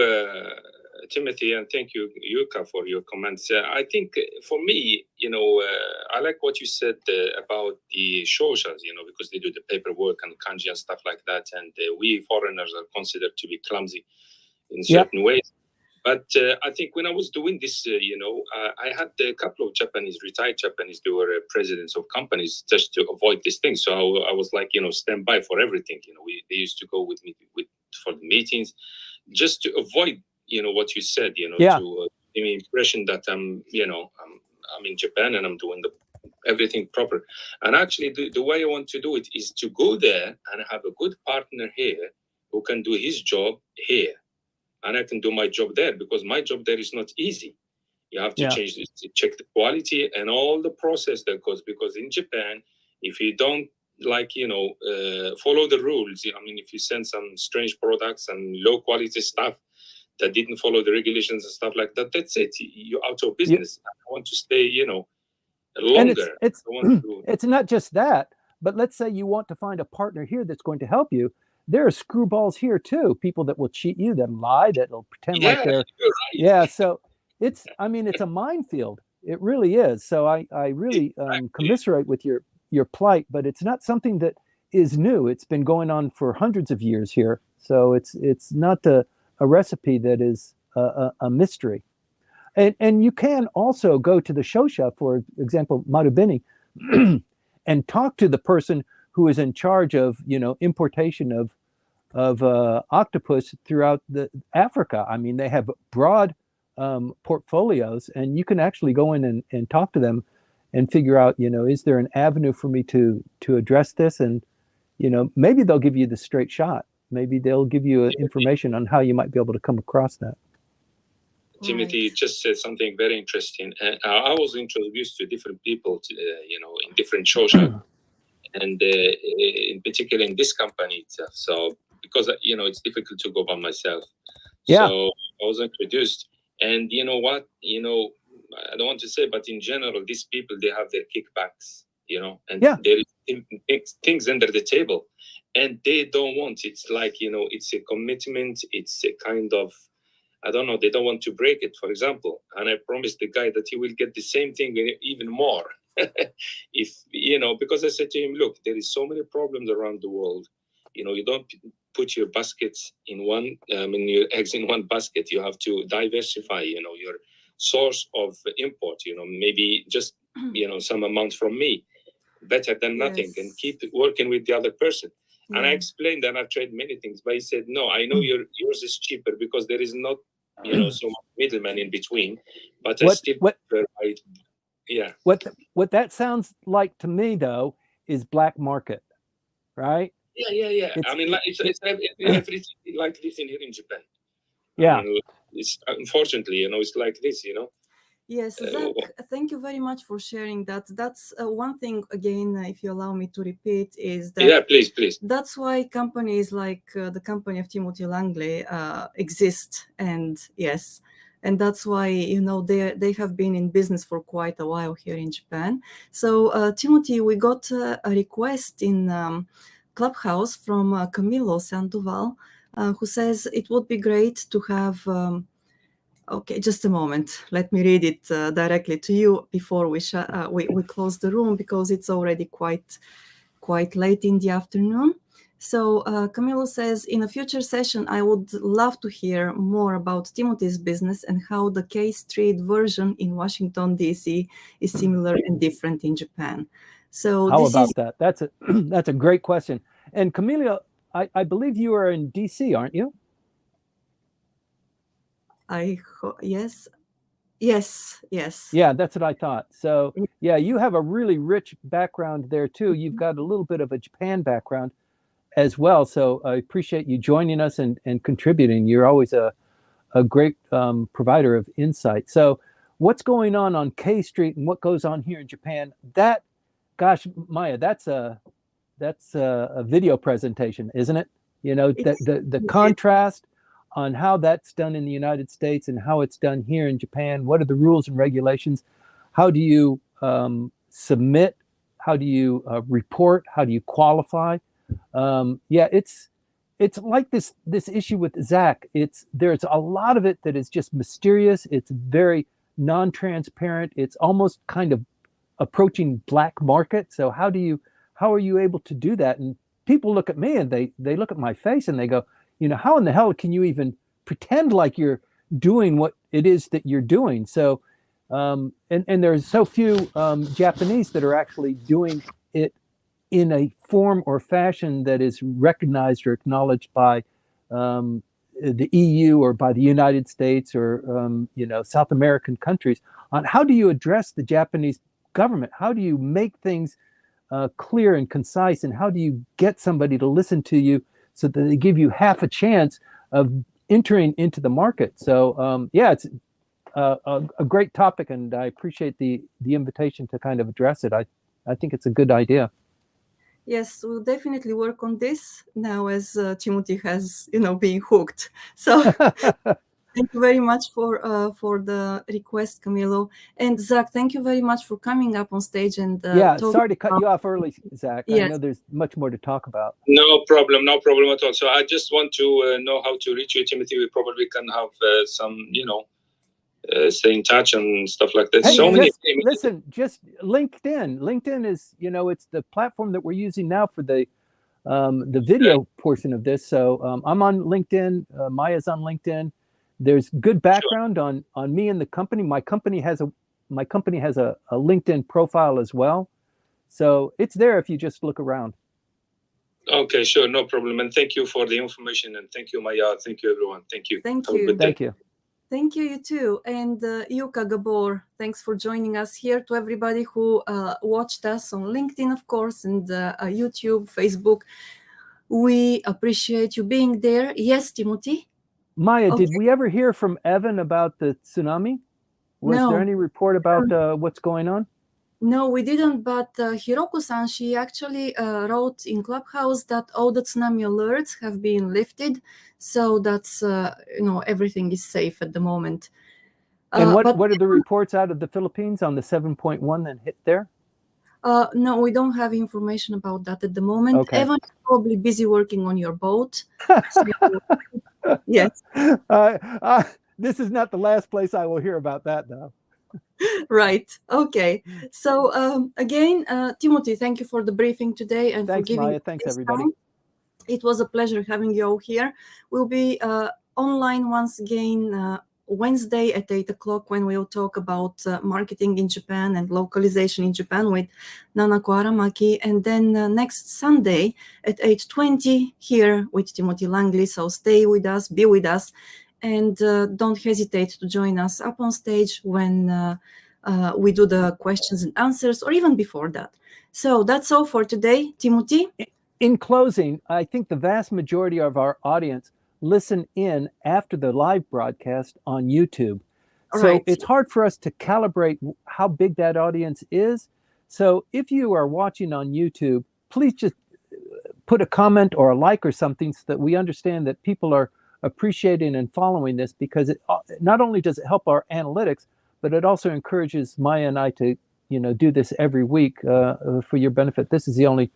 Timothy, and thank you, Yuka, for your comments. I think for me, I like what you said about the shoshas, because they do the paperwork and kanji and stuff like that, and we foreigners are considered to be clumsy in certain ways. But I think when I was doing this, I had a couple of retired Japanese, they were presidents of companies, just to avoid this thing. So I was like, stand by for everything. They used to go with me for the meetings, just to avoid, what you said, to give me impression that I'm in Japan and I'm doing everything proper. And actually, the way I want to do it is to go there and have a good partner here who can do his job here. And I can do my job there, because my job there is not easy. You have to change this, check the quality and all the process that goes, because in Japan, if you don't follow the rules, if you send some strange products and low quality stuff that didn't follow the regulations and stuff like that, that's it. You're out of business. I want to stay, longer. And it's not just that, but let's say you want to find a partner here that's going to help you. There are screwballs here too, people that will cheat you, that lie, that will pretend like they're so it's a minefield. It really is. So I really commiserate with your plight, but it's not something that is new. It's been going on for hundreds of years here. So it's not a recipe that is a mystery. And you can also go to the shosha, for example, Marubeni, and talk to the person who is in charge of, importation of octopus throughout Africa. They have broad portfolios, and you can actually go in and talk to them and figure out, is there an avenue for me to address this? And, maybe they'll give you the straight shot. Maybe they'll give you information on how you might be able to come across that. Timothy, you just said something very interesting. I was introduced to different people, in different shosha. And in particular in this company itself. So because it's difficult to go by myself. Yeah. So I was introduced, and you know what? I don't want to say, but in general, these people, they have their kickbacks, and there is things under the table, and they don't want. It's like it's a commitment. It's a kind of I don't know, they don't want to break it, for example. And I promised the guy that he will get the same thing and even more. If, you know, because I said to him, look, there is so many problems around the world. You know, you don't put your baskets in one, your eggs in one basket. You have to diversify, you know, your source of import, you know, maybe just, you know, some amount from me, better than nothing, Yes. and keep working with the other person. Yeah. And I explained that I've tried many things, but he said, no, I know yours is cheaper because there is not, you know, so much middleman in between, but I still provide, yeah. What that sounds like to me, though, is black market, right? Yeah. I mean, like, it's everything like this in here in Japan. Yeah. I mean, it's unfortunately, you know, it's like this, you know. Yes, Zach, thank you very much for sharing that. That's one thing, again, if you allow me to repeat, is that... Yeah, please. That's why companies like the company of Timothy Langley exist. And yes, and that's why, you know, they have been in business for quite a while here in Japan. So, Timothy, we got a request in Clubhouse from Camilo Sandoval, who says it would be great to have... Okay, just a moment. Let me read it directly to you before we close the room, because it's already quite late in the afternoon. So Camilo says, in a future session, I would love to hear more about Timothy's business and how the K Street version in Washington, D.C. is similar and different in Japan. So how about that? That's a great question. And Camilo, I believe you are in D.C., aren't you? Yes. Yeah, that's what I thought. So yeah, you have a really rich background there too. You've got a little bit of a Japan background as well. So I appreciate you joining us and contributing. You're always a great provider of insight. So what's going on K Street and what goes on here in Japan? That, gosh, Maya, that's a video presentation, isn't it? You know, the contrast on how that's done in the United States and how it's done here in Japan. What are the rules and regulations? How do you submit? How do you report? How do you qualify? Yeah, it's like this issue with Zach. There's a lot of it that is just mysterious. It's very non-transparent. It's almost kind of approaching black market. So how are you able to do that? And people look at me and they look at my face and they go, you know, how in the hell can you even pretend like you're doing what it is that you're doing? So, and there's so few Japanese that are actually doing it in a form or fashion that is recognized or acknowledged by the EU or by the United States or, you know, South American countries on how do you address the Japanese government? How do you make things clear and concise? And how do you get somebody to listen to you so that they give you half a chance of entering into the market? So yeah, it's a great topic, and I appreciate the invitation to kind of address it. I think it's a good idea. Yes, we'll definitely work on this now as Timothy has, you know, been hooked. So thank you very much for the request, Camilo. And Zach, thank you very much for coming up on stage and yeah, sorry to cut you off early, Zach. Yes. I know there's much more to talk about. No problem at all. So I just want to know how to reach you, Timothy. We probably can have some, you know, stay in touch and stuff like that. Hey, so many. Listen, just LinkedIn. LinkedIn is, you know, it's the platform that we're using now for the video portion of this. So I'm on LinkedIn. Maya's on LinkedIn. There's good background on me and the company. My company has a LinkedIn profile as well. So it's there if you just look around. Okay, sure, no problem. And thank you for the information. And thank you, Maya. Thank you, everyone. Thank you. Thank Have a you. good day. Thank you. Thank you, you too. And Yuka Gabor, thanks for joining us here. To everybody who watched us on LinkedIn, of course, and YouTube, Facebook. We appreciate you being there. Yes, Timothy? Maya, did we ever hear from Evan about the tsunami? Was there any report about what's going on? No, we didn't, but Hiroko-san, she actually wrote in Clubhouse that all the tsunami alerts have been lifted. So that's, you know, everything is safe at the moment. And what are the reports out of the Philippines on the 7.1 that hit there? No, we don't have information about that at the moment. Okay. Evan is probably busy working on your boat. So, yes. This is not the last place I will hear about that, though. Right. Okay. So again, Timothy, thank you for the briefing today and Thanks, for giving Maya. Thanks, this everybody. time. It was a pleasure having you all here. We'll be online once again Wednesday at 8 o'clock when we'll talk about marketing in Japan and localization in Japan with Nanako Aramaki. And then next Sunday at 8:20 here with Timothy Langley. So stay with us, be with us, and don't hesitate to join us up on stage when we do the questions and answers, or even before that. So that's all for today, Timothy. In closing, I think the vast majority of our audience listen in after the live broadcast on YouTube. So Right. it's hard for us to calibrate how big that audience is. So if you are watching on YouTube, please just put a comment or a like or something so that we understand that people are appreciating and following this, because it not only does it help our analytics, but it also encourages Maya and I to, do this every week for your benefit. This is the only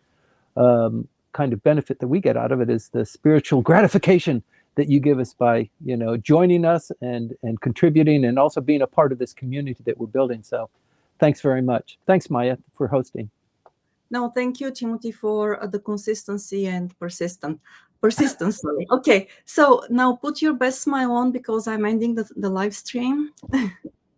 kind of benefit that we get out of it, is the spiritual gratification that you give us by, joining us and contributing, and also being a part of this community that we're building. So thanks very much. Thanks, Maya, for hosting. No, thank you, Timothy, for the consistency and persistence. Okay, so now put your best smile on, because I'm ending the live stream.